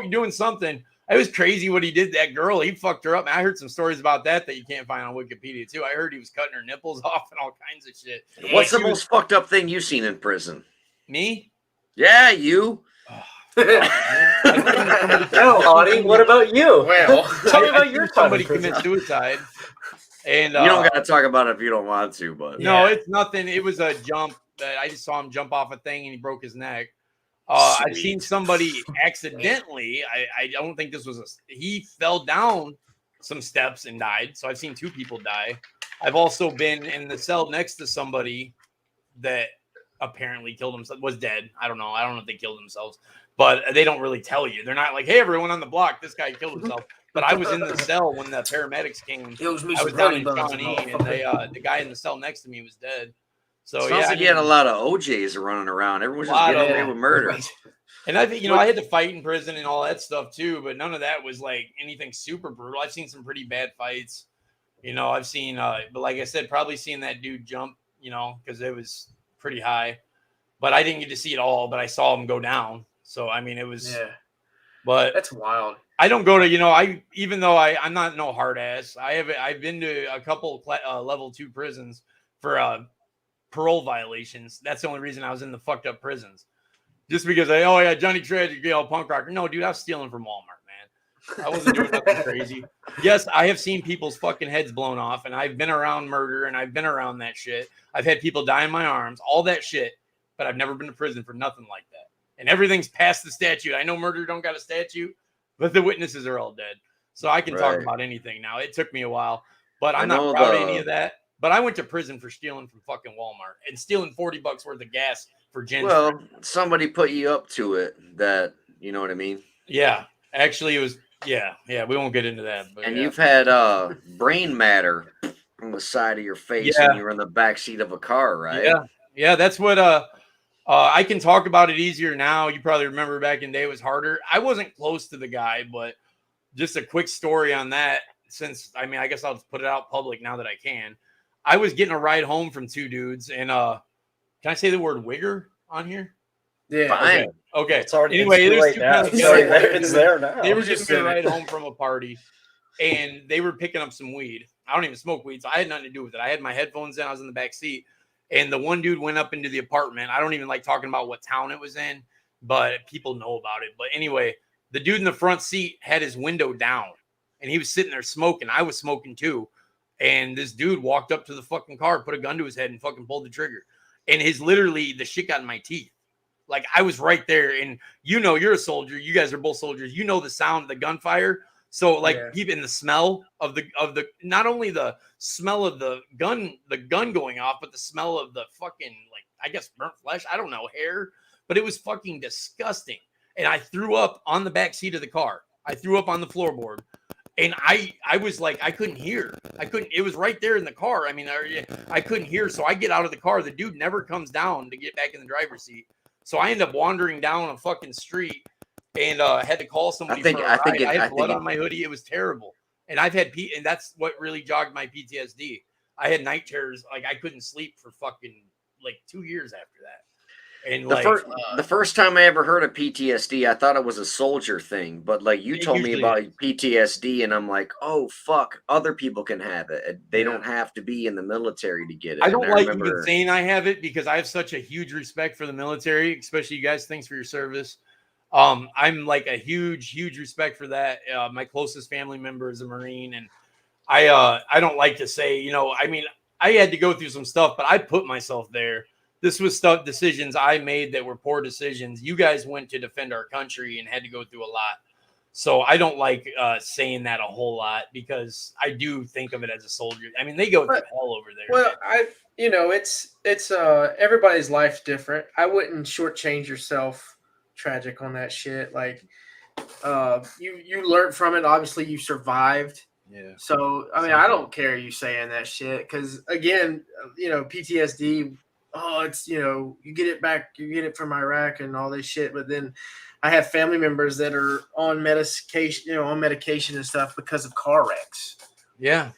doing something. It was crazy what he did to that girl. He fucked her up. And I heard some stories about that you can't find on Wikipedia too. I heard he was cutting her nipples off and all kinds of shit. What's the most fucked up thing you've seen in prison? Me? Yeah, you. No, Audie, what about you? Well, tell me about your somebody commit suicide. And you don't got to talk about it if you don't want to, but no, it's nothing. It was a jump that I just saw him jump off a thing and he broke his neck. I've seen somebody accidentally. I don't think this was he fell down some steps and died. So I've seen 2 people die. I've also been in the cell next to somebody that apparently killed himself, was dead. I don't know. I don't know if they killed themselves, but they don't really tell you. They're not like, hey, everyone on the block, this guy killed himself. But I was in the cell when the paramedics came. It was me. I was down in Shawnee, and the guy in the cell next to me was dead. So sounds like you had a lot of OJs running around. Everyone's just getting away with murder. And I think, I had to fight in prison and all that stuff too, but none of that was like anything super brutal. I've seen some pretty bad fights. I've seen, but like I said, probably seen that dude jump, because it was pretty high. But I didn't get to see it all, but I saw him go down. So, I mean, it was, but that's wild. I don't go to, even though I'm not no hard ass, I've been to a couple level 2 prisons for parole violations. That's the only reason I was in the fucked up prisons. Just because Johnny Tragic, punk rocker. No, dude, I was stealing from Walmart, man. I wasn't doing nothing crazy. Yes, I have seen people's fucking heads blown off, and I've been around murder, and I've been around that shit. I've had people die in my arms, all that shit, but I've never been to prison for nothing like that. And everything's past the statute. I know murder don't got a statute, but the witnesses are all dead. So I can talk about anything now. It took me a while, but I'm not proud of any of that. But I went to prison for stealing from fucking Walmart and stealing $40 worth of gas for ginger. Well, somebody put you up to it. That, you know what I mean? Yeah, actually, it was. Yeah. We won't get into that. But and you've had brain matter on the side of your face when you were in the back seat of a car, right? Yeah. That's what. I can talk about it easier now. You probably remember back in the day it was harder. I wasn't close to the guy, but just a quick story on that. Since I guess I'll just put it out public now that I can. I was getting a ride home from 2 dudes, and can I say the word wigger on here? Yeah. Fine. Okay. It's already anyway, there's 2 now. kinds of It's there now. They were just getting a ride home from a party, and they were picking up some weed. I don't even smoke weed, so I had nothing to do with it. I had my headphones in. I was in the back seat, and the one dude went up into the apartment. I don't even like talking about what town it was in, but people know about it. But anyway, the dude in the front seat had his window down, and he was sitting there smoking. I was smoking too. And this dude walked up to the fucking car, put a gun to his head, and fucking pulled the trigger. And the shit got in my teeth. Like I was right there, and you're a soldier. You guys are both soldiers. You know the sound of the gunfire. So like even the smell of the not only the smell of the gun going off, but the smell of the fucking like I guess burnt flesh. I don't know, hair, but it was fucking disgusting. And I threw up on the back seat of the car. I threw up on the floorboard. And I was like, I couldn't hear. It was right there in the car. I mean, I couldn't hear. So I get out of the car. The dude never comes down to get back in the driver's seat. So I end up wandering down a fucking street and had to call somebody for a ride. I had blood on my hoodie. It was terrible. And and that's what really jogged my PTSD. I had night terrors. Like I couldn't sleep for fucking like 2 years after that. And the first time I ever heard of PTSD, I thought it was a soldier thing. But like you told me about PTSD, and I'm like, oh fuck, other people can have it. They don't have to be in the military to get it. I don't like even saying I have it because I have such a huge respect for the military, especially you guys. Thanks for your service. I'm like a huge respect for that. My closest family member is a Marine, and I don't like to say, I mean, I had to go through some stuff, but I put myself there. This was decisions I made that were poor decisions. You guys went to defend our country and had to go through a lot. So I don't like saying that a whole lot because I do think of it as a soldier. I mean, they go through hell over there. Well, it's everybody's life's different. I wouldn't shortchange yourself tragic on that shit. Like you learned from it. Obviously you survived. Yeah. So I mean, I don't care you saying that shit because again, PTSD. Oh, it's you get it back, you get it from Iraq and all this shit. But then I have family members that are on medication and stuff because of car wrecks. Yeah.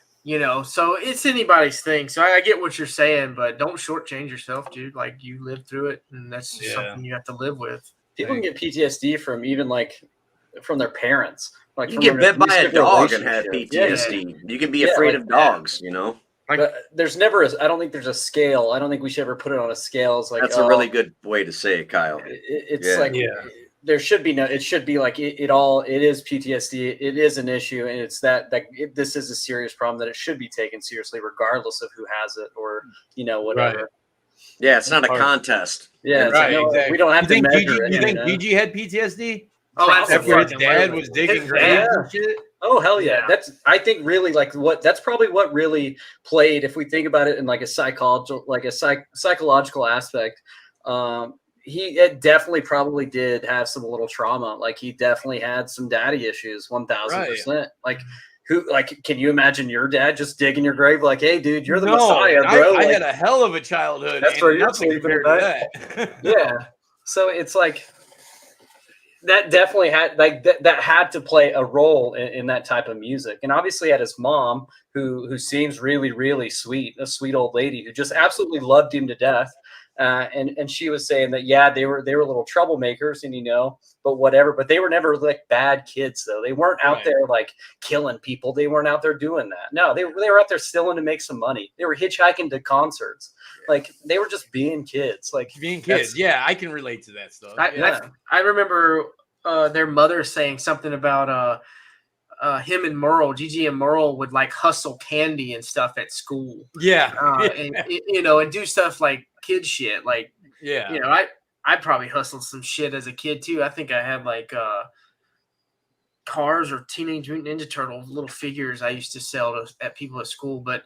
So it's anybody's thing. So I get what you're saying, but don't shortchange yourself, dude. Like you lived through it, and that's just something you have to live with. People can get PTSD from even like from their parents. Like you can get bit by a dog and have PTSD. Yeah. You can be afraid of dogs, But there's never I don't think there's a scale. I don't think we should ever put it on a scale. It's like that's a really good way to say it, Kyle. There should be it should be like it is PTSD. It is an issue, and it's this is a serious problem that it should be taken seriously, regardless of who has it or whatever. Right. Yeah, it's not a contest. Yeah, right. Exactly. We don't have to measure it. You think Gigi had PTSD? Oh, after his dad was digging graves and shit. Oh hell yeah! I think really that's probably what really played. If we think about it in like a psychological aspect, he definitely probably did have some little trauma. Like he definitely had some daddy issues, 1000%. Like can you imagine your dad just digging your grave? Like, hey, dude, you're the Messiah, bro. I had a hell of a childhood. That's where you're sleeping at that. Yeah. So it's like. That definitely had that had to play a role in that type of music, and obviously had his mom, who seems really, really sweet, a sweet old lady who just absolutely loved him to death, and she was saying that they were little troublemakers, and but whatever, but they were never like bad kids though. They weren't out there like killing people. They weren't out there doing that. No, they were out there stealing to make some money. They were hitchhiking to concerts. Like they were just being kids, Yeah, I can relate to that stuff. I remember their mother saying something about him and Merle, Gigi and Merle would like hustle candy and stuff at school. Yeah, and and do stuff like kid shit. Like I probably hustled some shit as a kid too. I think I had like cars or Teenage Mutant Ninja Turtle little figures I used to sell at people at school, but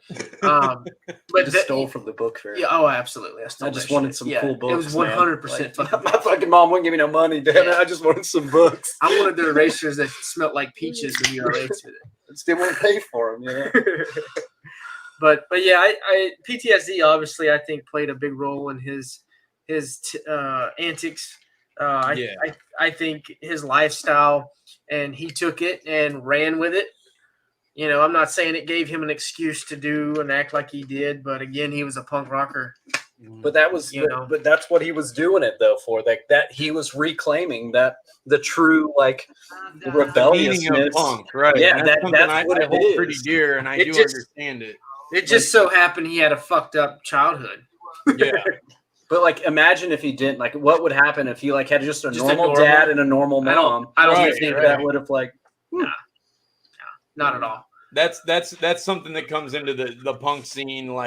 stole from the book fair. Yeah, oh, absolutely. I just wanted some cool books. It was 100%. My fucking mom wouldn't give me no money, damn it. I just wanted some books. I wanted the erasers that smelled like peaches when you erased it. I just didn't want to pay for them, But yeah, I PTSD obviously I think played a big role in his antics. I think his lifestyle, and he took it and ran with it. I'm not saying it gave him an excuse to do and act like he did, but again, he was a punk rocker. But that was, but that's what he was doing it though for. That he was reclaiming that the true rebelliousness of punk, right? Yeah, that's what I hold pretty dear, and I do understand it. It just so happened he had a fucked up childhood. Yeah. But imagine if he didn't. Like, what would happen if he had just a normal dad and a normal mom? I don't think that would have not at all. That's something that comes into the punk scene,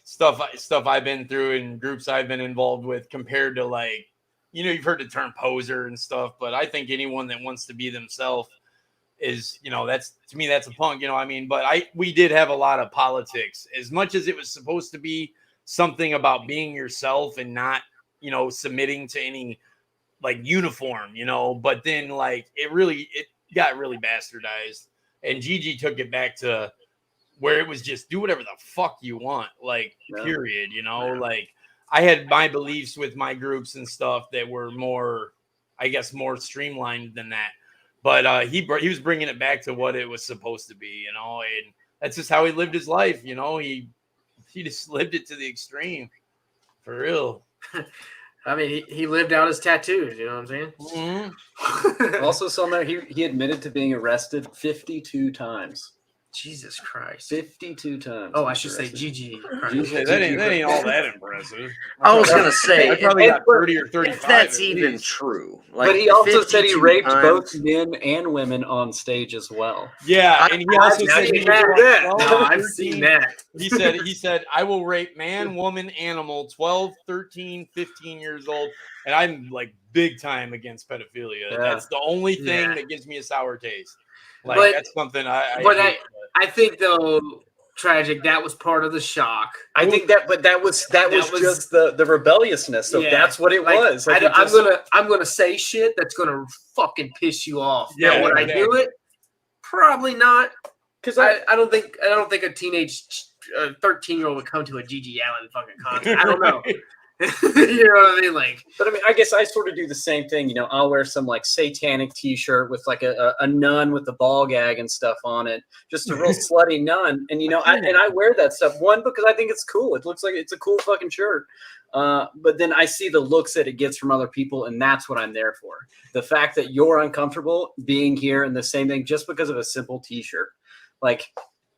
stuff I've been through and groups I've been involved with, compared to you know, you've heard the term poser and stuff, but I think anyone that wants to be themselves is, you know, that's, to me, that's a punk, you know what I mean? But we did have a lot of politics, as much as it was supposed to be something about being yourself and not, you know, submitting to any like uniform, you know, but then like it got really bastardized, and Gigi took it back to where it was just do whatever the fuck you want, like period, you know, like I had my beliefs with my groups and stuff that were more, I guess, more streamlined than that. But he was bringing it back to what it was supposed to be, you know, and that's just how he lived his life, you know. He just lived it to the extreme, for real. I mean, he lived out his tattoos. You know what I'm saying? Mm-hmm. Also, somewhere he admitted to being arrested 52 times. Jesus Christ. 52 times. Oh, I should say Gigi. That ain't all that impressive. I was gonna say, I probably got 30 or 35. if that's even true. Like, but he also said he 52 raped times. both men and women on stage as well. Yeah, and he also said he I've seen that. He said, I will rape man, woman, animal, 12, 13, 15 years old. And I'm like big time against pedophilia. Yeah. That's the only thing that gives me a sour taste. Like, but, that's something I think though, Tragic, that was part of the shock. I think that was just the rebelliousness. So that's what it was. Like I'm gonna say shit that's gonna fucking piss you off. Yeah, would I do it? Probably not. Because I don't think a teenage 13-year-old would come to a Gigi Allin fucking concert. I don't know. You know what I mean? Like, but I mean, I guess I sort of do the same thing. You know, I'll wear some like satanic T-shirt with like a nun with the ball gag and stuff on it, just a real slutty nun. And you know, I wear that stuff because I think it's cool. It looks like it's a cool fucking shirt. But then I see the looks that it gets from other people, and that's what I'm there for. The fact that you're uncomfortable being here and the same thing just because of a simple T-shirt, like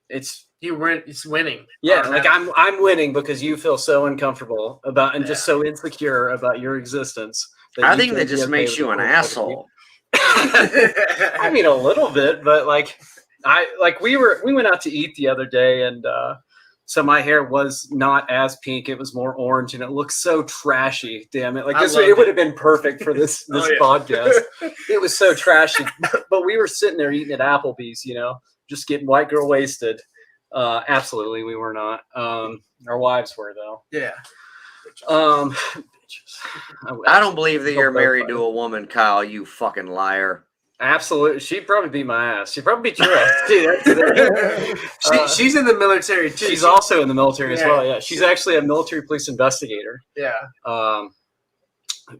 it's winning. Yeah, like I'm winning because you feel so uncomfortable about and just so insecure about your existence. I think that just makes you an asshole. I mean, a little bit, but we went out to eat the other day, and so my hair was not as pink; it was more orange, and it looked so trashy. Damn it! Like it would have been perfect for this podcast. It was so trashy, but we were sitting there eating at Applebee's, you know, just getting white girl wasted. Absolutely, we were not. Our wives were, though. Yeah. I don't believe that you're married to a woman, Kyle. You fucking liar. Absolutely, she'd probably beat my ass. She'd probably beat your ass. She's in the military too. She's also in the military as well. Yeah, she's actually a military police investigator. Yeah.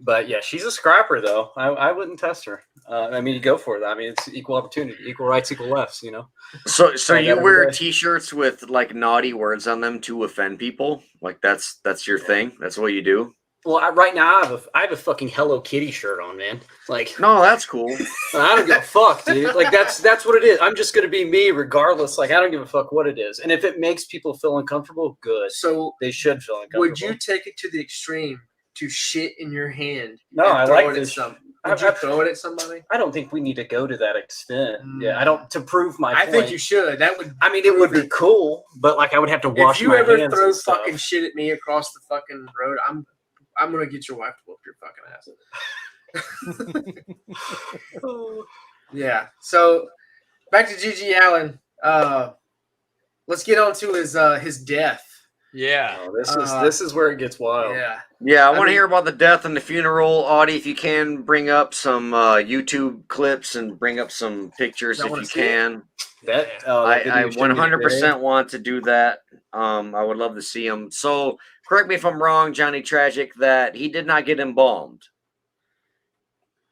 But yeah, she's a scrapper though. I wouldn't test her. I mean, you go for it. I mean, it's equal opportunity, equal rights, equal lefts. You know. So you wear T-shirts with like naughty words on them to offend people? Like that's your thing? That's what you do? Well, right now I have a fucking Hello Kitty shirt on, man. Like, no, that's cool. I don't give a fuck, dude. Like that's what it is. I'm just gonna be me regardless. Like I don't give a fuck what it is, and if it makes people feel uncomfortable, good. So they should feel uncomfortable. Would you take it to the extreme to shit in your hand? No, I like this. Would you throw it at somebody? I don't think we need to go to that extent. Yeah, I don't to prove my point. I think you should. That would. I mean, it would be cool, but like I would have to wash my hands. If you ever throw fucking shit at me across the fucking road, I'm gonna get your wife to whoop your fucking ass. Yeah. So back to Gigi Allin. Let's get on to his death. Yeah. Oh, this is where it gets wild. Yeah. Yeah, I want to hear about the death and the funeral. Audie, if you can bring up some YouTube clips and bring up some pictures if you can. I 100% want to do that. I would love to see them. So correct me if I'm wrong, Johnny Tragic, that he did not get embalmed.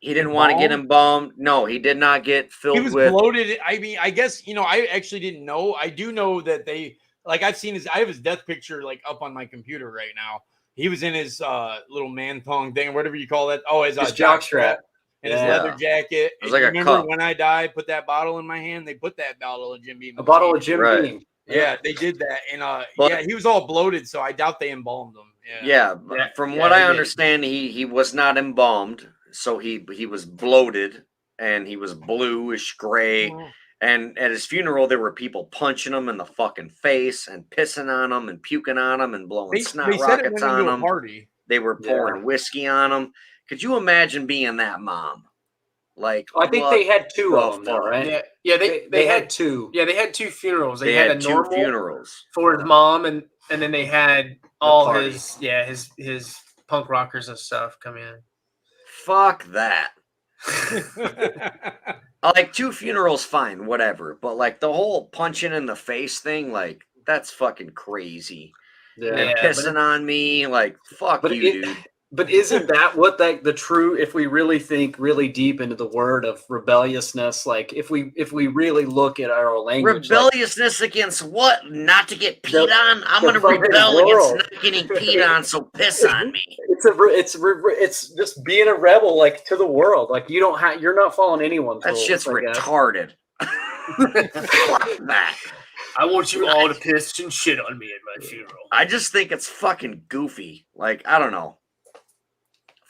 He didn't want to get embalmed. No, he did not get filled with. He was bloated. I mean, I guess, you know, I actually didn't know. I do know that they, like, I have his death picture, like, up on my computer right now. He was in his little man thong thing, whatever you call that. Oh, his jock strap. And his leather jacket. It was like remember when I died, put that bottle in my hand? They put that bottle of Jim Beam. A bottle of Jim Beam. Yeah, they did that. And he was all bloated, so I doubt they embalmed him. Yeah, from what I understand, he was not embalmed. So he was bloated and he was bluish gray. Oh. And at his funeral, there were people punching him in the fucking face and pissing on him and puking on him and blowing snot rockets on him. They were pouring whiskey on him. Could you imagine being that mom? Like, I think what they had two the of them, though, fuck? right? Yeah, They had two. Yeah, they had two funerals. They had had a two normal funerals. for his mom, and then they had all party. his punk rockers and stuff come in. Fuck that. Like, two funerals, fine, whatever. But like the whole punching in the face thing, like, that's fucking crazy. And Yeah, but pissing on me, like, fuck But you, dude. But isn't that what the true? If we really think really deep into the word of rebelliousness, like if we really look at our language, Rebelliousness against what? Not to get peed on? I'm the gonna fucking rebel world. against not getting peed on, so piss on me. it's just being a rebel, like to the world. Like you're not following anyone's That rules. shit's I guess. retarded. Fuck that. I want you all to piss and shit on me at my funeral. I just think it's fucking goofy. Like, I don't know.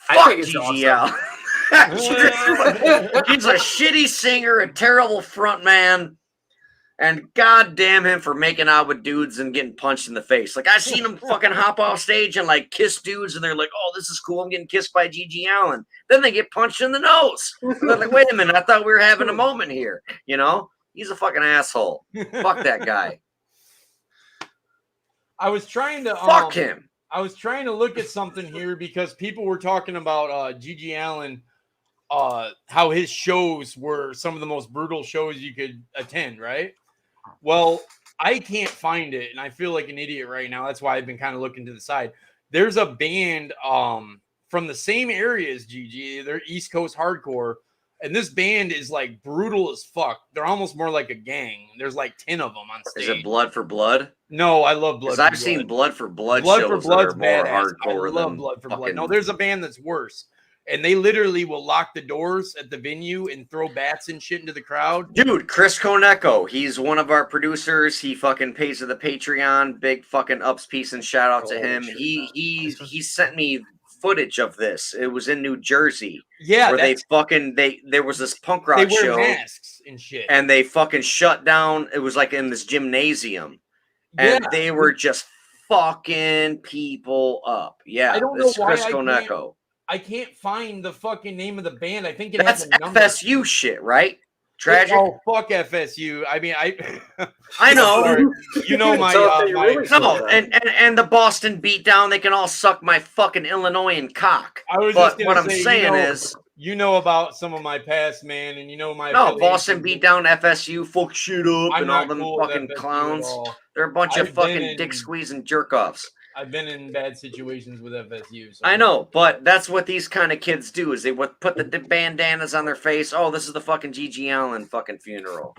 I Fuck think it's GGL. He's a shitty singer, a terrible front man, and goddamn him for making out with dudes and getting punched in the face. Like, I seen him fucking hop off stage and like kiss dudes, and they're like, "Oh, this is cool. I'm getting kissed by Gigi Allen." Then they get punched in the nose. And they're like, "Wait a minute, I thought we were having a moment here." You know, he's a fucking asshole. Fuck that guy. I was trying to Fuck him. I was trying to look at something here because people were talking about Gigi Allen, how his shows were some of the most brutal shows you could attend, right? Well, I can't find it, and I feel like an idiot right now. That's why I've been kind of looking to the side. There's a band from the same area as Gigi. They're East Coast hardcore, and this band is like brutal as fuck. They're almost more like a gang. There's like 10 of them on stage. Is it Blood for Blood? No, I love Blood. Because I've seen Blood for Blood Blood shows for Blood's that are more badass. I hardcore love than Blood for Blood. fucking... No, there's a band that's worse. And they literally will lock the doors at the venue and throw bats and shit into the crowd. Dude, Chris Koneko, he's one of our producers. He fucking pays to the Patreon. Big fucking ups piece and shout out to him. He sent me footage of this. It was in New Jersey. Yeah, where there was this punk rock they wear show masks and shit. and they fucking shut down. It was like in this gymnasium. And they were just fucking people up. Yeah, I don't know why Chris Koneko. I can't find the fucking name of the band. I think That's has a number. FSU shit, right? Tragic. Oh, fuck FSU. I mean, I know. Sorry. You know my, and the Boston beatdown. They can all suck my fucking Illinoisan cock. But what I'm saying is, you know about some of my past, man, and you know my Boston beatdown, FSU, fuck shit up, I'm and all not them cool fucking clowns. They're a bunch of fucking dick squeezing jerk offs. I've been in bad situations with FSU. So. I know, but that's what these kind of kids do: is they would put the bandanas on their face. Oh, this is the fucking Gigi Allen fucking funeral.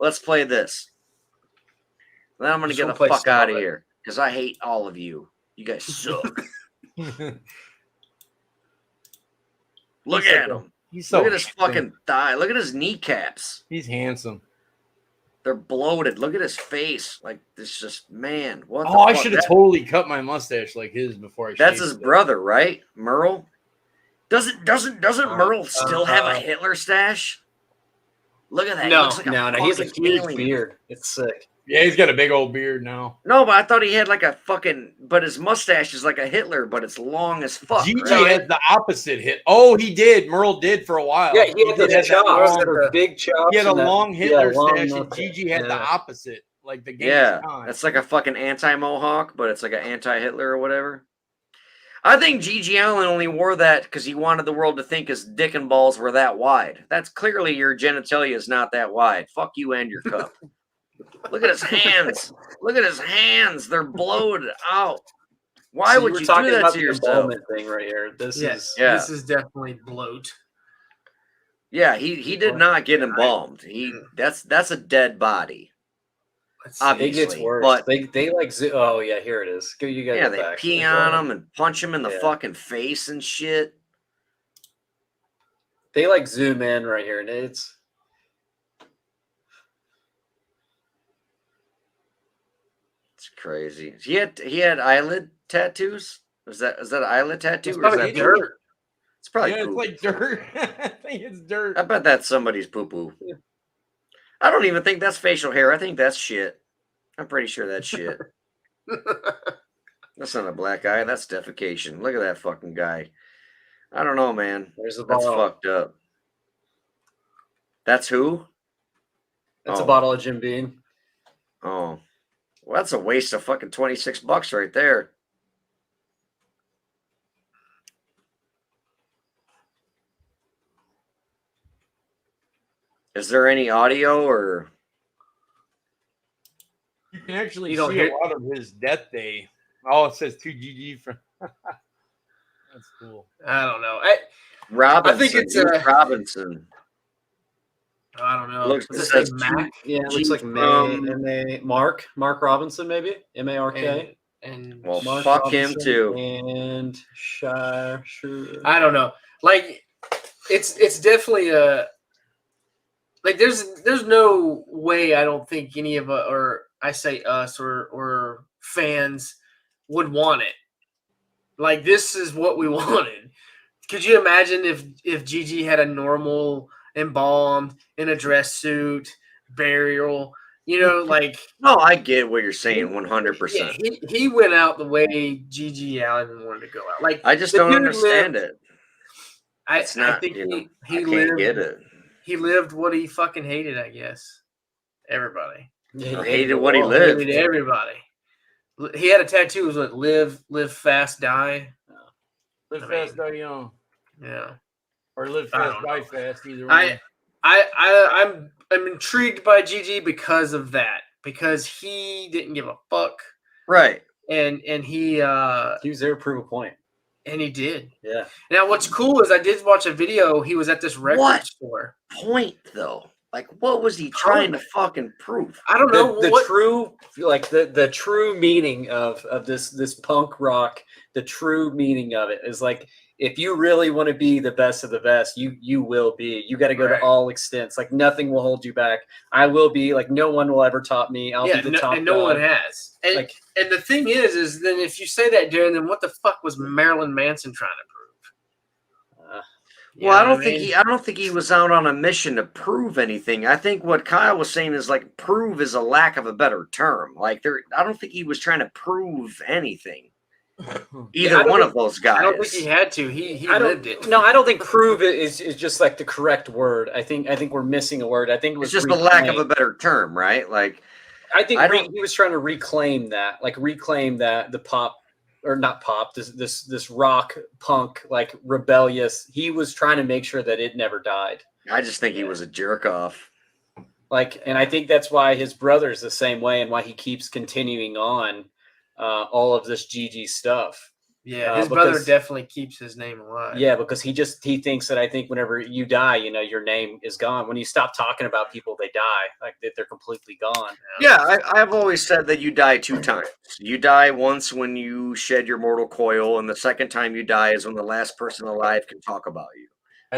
Let's play this. Then I'm gonna get the fuck out of here because I hate all of you. You guys suck. Look at him. Look at his fucking thigh. Look at his kneecaps. He's handsome. They're bloated. Look at his face. Like, this just, man. What the fuck? I fuck? should have totally cut my mustache like his before I That's his brother, right? Merle? Doesn't Merle still have a Hitler stash? Look at that. No, he's a huge beard. It's sick. Yeah, he's got a big old beard now. No, but I thought he had like a fucking, but his mustache is like a Hitler, but it's long as fuck. Gigi has the opposite hit. Oh, he did. Merle did for a while. Yeah, he had the chops, big chops. He had a long Hitler stash, and mustache. Gigi had the opposite, like the game. Yeah, it's like a fucking anti-Mohawk, but it's like an anti-Hitler or whatever. I think Gigi Allen only wore that because he wanted the world to think his dick and balls were that wide. That's clearly your genitalia is not that wide. Fuck you and your cup. Look at his hands. Look at his hands. They're bloated out. Why would you do that to yourself? Thing right here. This is definitely bloat. Yeah, he did not get embalmed. That's a dead body. Obviously, it gets worse. But they like oh yeah, here it is. You guys they pee on him and punch him in the fucking face and shit. They like zoom in right here, and it's crazy. He had eyelid tattoos. Is that an eyelid tattoo? It's probably dirt. It's probably it's like dirt. I think it's dirt. I bet that's somebody's poo poo. Yeah. I don't even think that's facial hair. I think that's shit. I'm pretty sure that's shit. That's not a black eye. That's defecation. Look at that fucking guy. I don't know, man. There's a That's bottle. fucked up. That's who? That's Oh. a bottle of Jim Beam. Oh. Well, that's a waste of fucking $26 right there. Is there any audio or? You can actually You don't see hear- a lot of his death day. Oh, it says 2GG from. That's cool. I don't know. Robinson. think it's, Bruce Robinson. I don't know. Looks- Does it it say says Mac? Yeah, it G looks like from- M.A. Mark Robinson, maybe M.A.R.K. And Well, Mark fuck him Robinson too. And Shire. I don't know. Like, it's definitely a like. There's no way I don't think any of us, or I say us, or fans would want it. Like, this is what we wanted. Could you imagine if Gigi had a normal embalmed in a dress suit burial? You know, like. No, I get what you're saying, Yeah, 100%. he went out the way Gigi Allen wanted to go out. Like, I just the don't dude understand lived- it. I It's not. think You know, he I can't lived. get it. He lived what he fucking hated. I guess everybody I hated what he the world. lived. hated everybody. He had a tattoo. It was like live fast, die. Live I fast, mean- die young. Yeah. Or live I fast, don't die know. fast. Either I- one. I'm intrigued by Gigi because of that. Because he didn't give a fuck, Right. and he He was there to prove a point. and he did. Yeah. Now, what's cool is I did watch a video. He was at this record What? store. Point though. Like, what was he trying to fucking prove? I don't know The what. true, like the true meaning of this punk rock, the true meaning of it is like, if you really want to be the best of the best, you will be. You got to go Right. to all extents. Like, nothing will hold you back. I will be like, no one will ever top me. I'll Yeah, be the top and no one dog. has. And, Like, and the thing is then if you say that, Darren, then what the fuck was Marilyn Manson trying to prove? You Well, know I don't what think mean? I don't think he was out on a mission to prove anything. I think what Kyle was saying is like prove is a lack of a better term. Like I don't think he was trying to prove anything. Either I don't one think- of those I don't think guys. he had to. He I lived don't. it. No, I don't think prove it is just like the correct word. I think we're missing a word. I think it was It's just a lack of a reclaim. better term, right? Like I think I don't- he was trying to reclaim that the pop, or not pop, this rock punk, like rebellious. He was trying to make sure that it never died. I just think he was a jerk off. Like, and I think that's why his brother's the same way, and why he keeps continuing on all of this GG stuff. Yeah, his brother because- definitely keeps his name alive. Yeah, because he thinks that, I think whenever you die, your name is gone. When you stop talking about people, they die. Like, they're completely gone. Yeah, I've always said that you die 2 times. You die once when you shed your mortal coil, and the second time you die is when the last person alive can talk about you.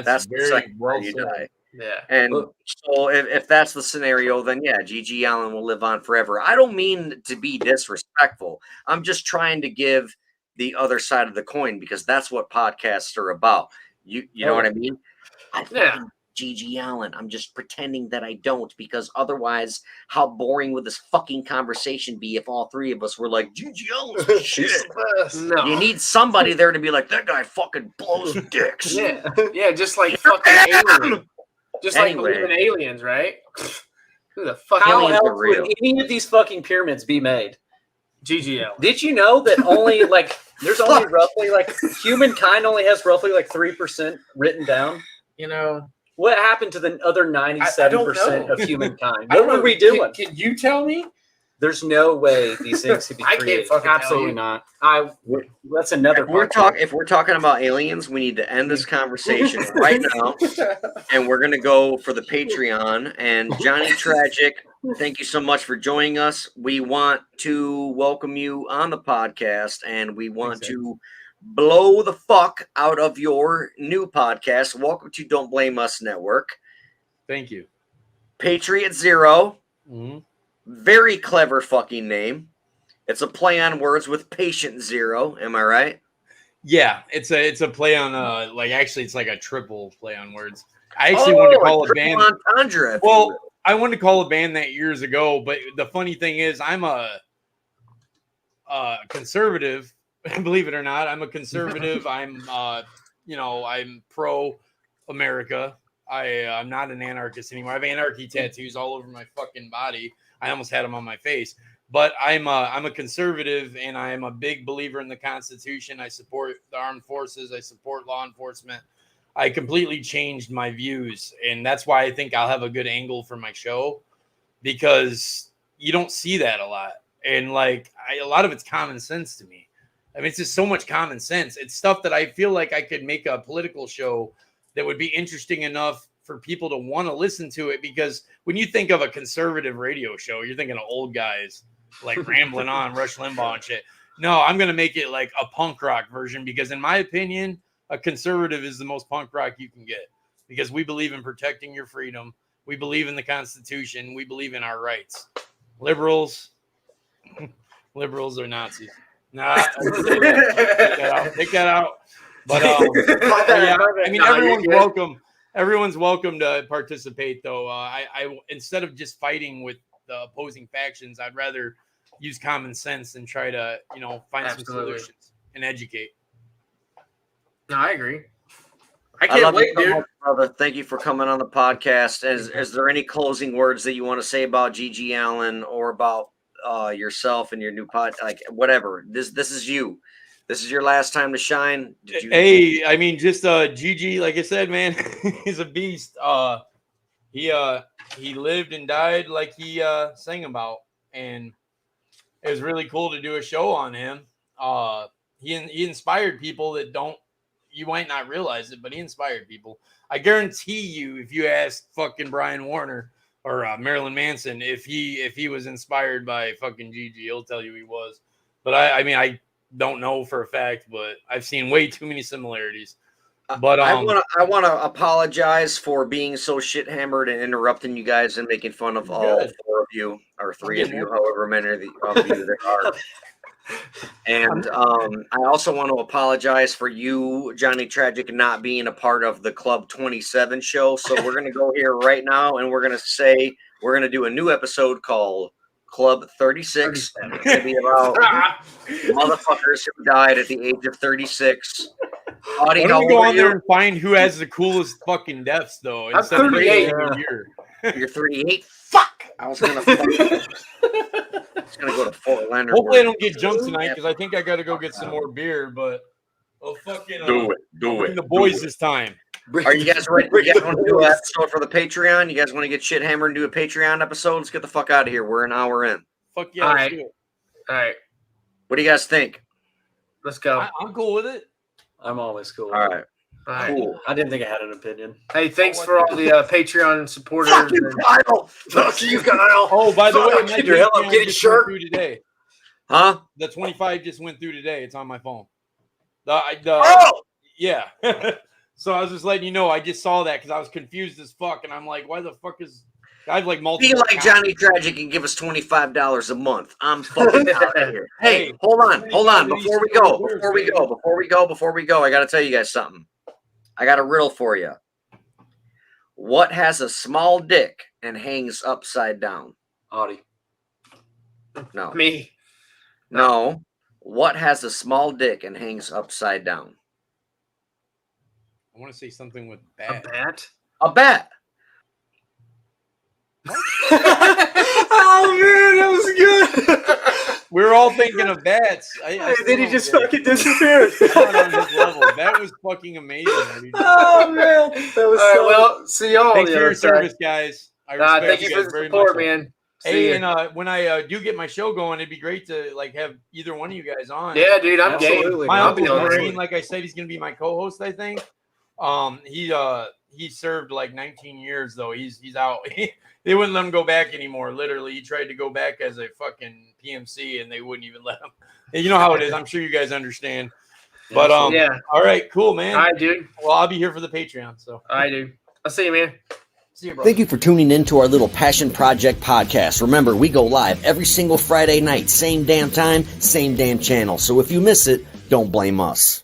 That's the very second well time you said. die. Yeah. And Look. so if that's the scenario, then yeah, Gigi Allen will live on forever. I don't mean to be disrespectful. I'm just trying to give the other side of the coin because that's what podcasts are about. You know what I mean? I Yeah. fucking Gigi Allen. I'm just pretending that I don't because otherwise, how boring would this fucking conversation be if all three of us were like Gigi Allen's the shit? No. You need somebody there to be like that guy fucking blows dicks. Yeah. Yeah, just like fucking alien. Just like Anyway. believing aliens, right? Who the fuck How Aliens aliens? are else would real. any of these fucking pyramids be made? Gigi Allen. Did you know that only like there's only roughly like humankind only has roughly like 3% written down? You know, What happened to the other 97% know. of humankind? I What don't were know. we doing? Can you tell me? There's no way these things could be I can't created. fucking tell Absolutely you. not. That's another. If we're talking about aliens, we need to end this conversation right now, and we're gonna go for the Patreon. And Johnny Tragic, thank you so much for joining us. We want to welcome you on the podcast, and we want to blow the fuck out of your new podcast. Welcome to Don't Blame Us Network. Thank you. Patriot Zero. Mhm. Very clever fucking name. It's a play on words with Patient Zero. Am I right? Yeah, it's a play on like actually it's like a triple play on words. I actually wanted to call a band. Entendre, if you Well, will. I wanted to call a band that years ago, but the funny thing is, I'm a conservative. Believe it or not, I'm a conservative. I'm I'm pro America. I'm not an anarchist anymore. I have anarchy tattoos all over my fucking body. I almost had them on my face. But I'm a conservative, and I am a big believer in the Constitution. I support the armed forces. I support law enforcement. I completely changed my views, and that's why I think I'll have a good angle for my show, because you don't see that a lot. And a lot of it's common sense to me. I mean, it's just so much common sense. It's stuff that I feel like I could make a political show that would be interesting enough for people to want to listen to it. Because when you think of a conservative radio show, you're thinking of old guys rambling on, Rush Limbaugh and shit. No, I'm going to make it like a punk rock version, because in my opinion, a conservative is the most punk rock you can get, because we believe in protecting your freedom. We believe in the Constitution. We believe in our rights. Liberals are Nazis. Nah, take that out. But yeah, I mean, everyone's welcome. Everyone's welcome to participate, though. I instead of just fighting with the opposing factions, I'd rather use common sense and try to, find some solutions and educate. No, I agree. I can't wait, dude. Much, brother. Thank you for coming on the podcast. Is there any closing words that you want to say about GG Allin or about yourself and your new pod? Whatever. This is you. This is your last time to shine. Hey, I mean, just GG, like I said, man, he's a beast. He lived and died like he sang about, and it was really cool to do a show on him. He inspired people that you might not realize it, but he inspired people. I guarantee you, if you ask fucking Brian Warner or Marilyn Manson if he was inspired by fucking GG, he'll tell you he was. But I don't know for a fact, but I've seen way too many similarities. But I want to apologize for being so shit hammered and interrupting you guys and making fun of all four of you or three of you, however many of you there are. And I also want to apologize for you, Johnny Tragic, not being a part of the Club 27 show. So we're going to go here right now, and we're going to do a new episode called Club 36. It's going to be about motherfuckers who died at the age of 36. Why don't we go on there and find who has the coolest fucking deaths, though? I'm 38. You're 38? Fuck! I was going to go to Fort Leonard. Hopefully I don't get jumped tonight, because I think I got to go get some more beer, but I'll fucking do it. The boys this time. Are you guys ready? You guys want to do an episode for the Patreon? You guys want to get shit hammered and do a Patreon episode? Let's get the fuck out of here. We're an hour in. Fuck yeah. All right. What do you guys think? Let's go. I'm cool with it. I'm always cool. All right. Cool. I didn't think I had an opinion. Hey, thanks for all the Patreon supporters. Fuck you, Kyle. Fuck you, Kyle. Oh, by the way, get your hell up, get it shirt through today. Huh? The 25 just went through today. It's on my phone. Yeah. So I was just letting you know. I just saw that because I was confused as fuck, and I'm like, why the fuck is? I have multiple. Be like Johnny Tragic and give us $25 a month. I'm fucking out of here. Hey, hold on. Before we go, I got to tell you guys something. I got a riddle for you. What has a small dick and hangs upside down? Audie. No. Me. No. What has a small dick and hangs upside down? I want to say something with bat. A bat? A bat. Oh man, that was good. We were all thinking of bats. Then he just fucking disappeared. That was fucking amazing. Oh man, that was all right, well, see y'all. Thanks for your service, guys. Thank you for the support, man. Hey, and when I do get my show going, it'd be great to have either one of you guys on. Yeah, dude, I'm game. My uncle Marine, like I said, he's gonna be my co-host. I think. He served 19 years though. He's out. They wouldn't let him go back anymore. Literally, he tried to go back as a fucking PMC, and they wouldn't even let him. You know how it is. I'm sure you guys understand. But yeah. All right, cool, man. All right, dude. Well, I'll be here for the Patreon. So. All right, dude. I'll see you, man. See you, bro. Thank you for tuning in to our little Passion Project podcast. Remember, we go live every single Friday night, same damn time, same damn channel. So if you miss it, don't blame us.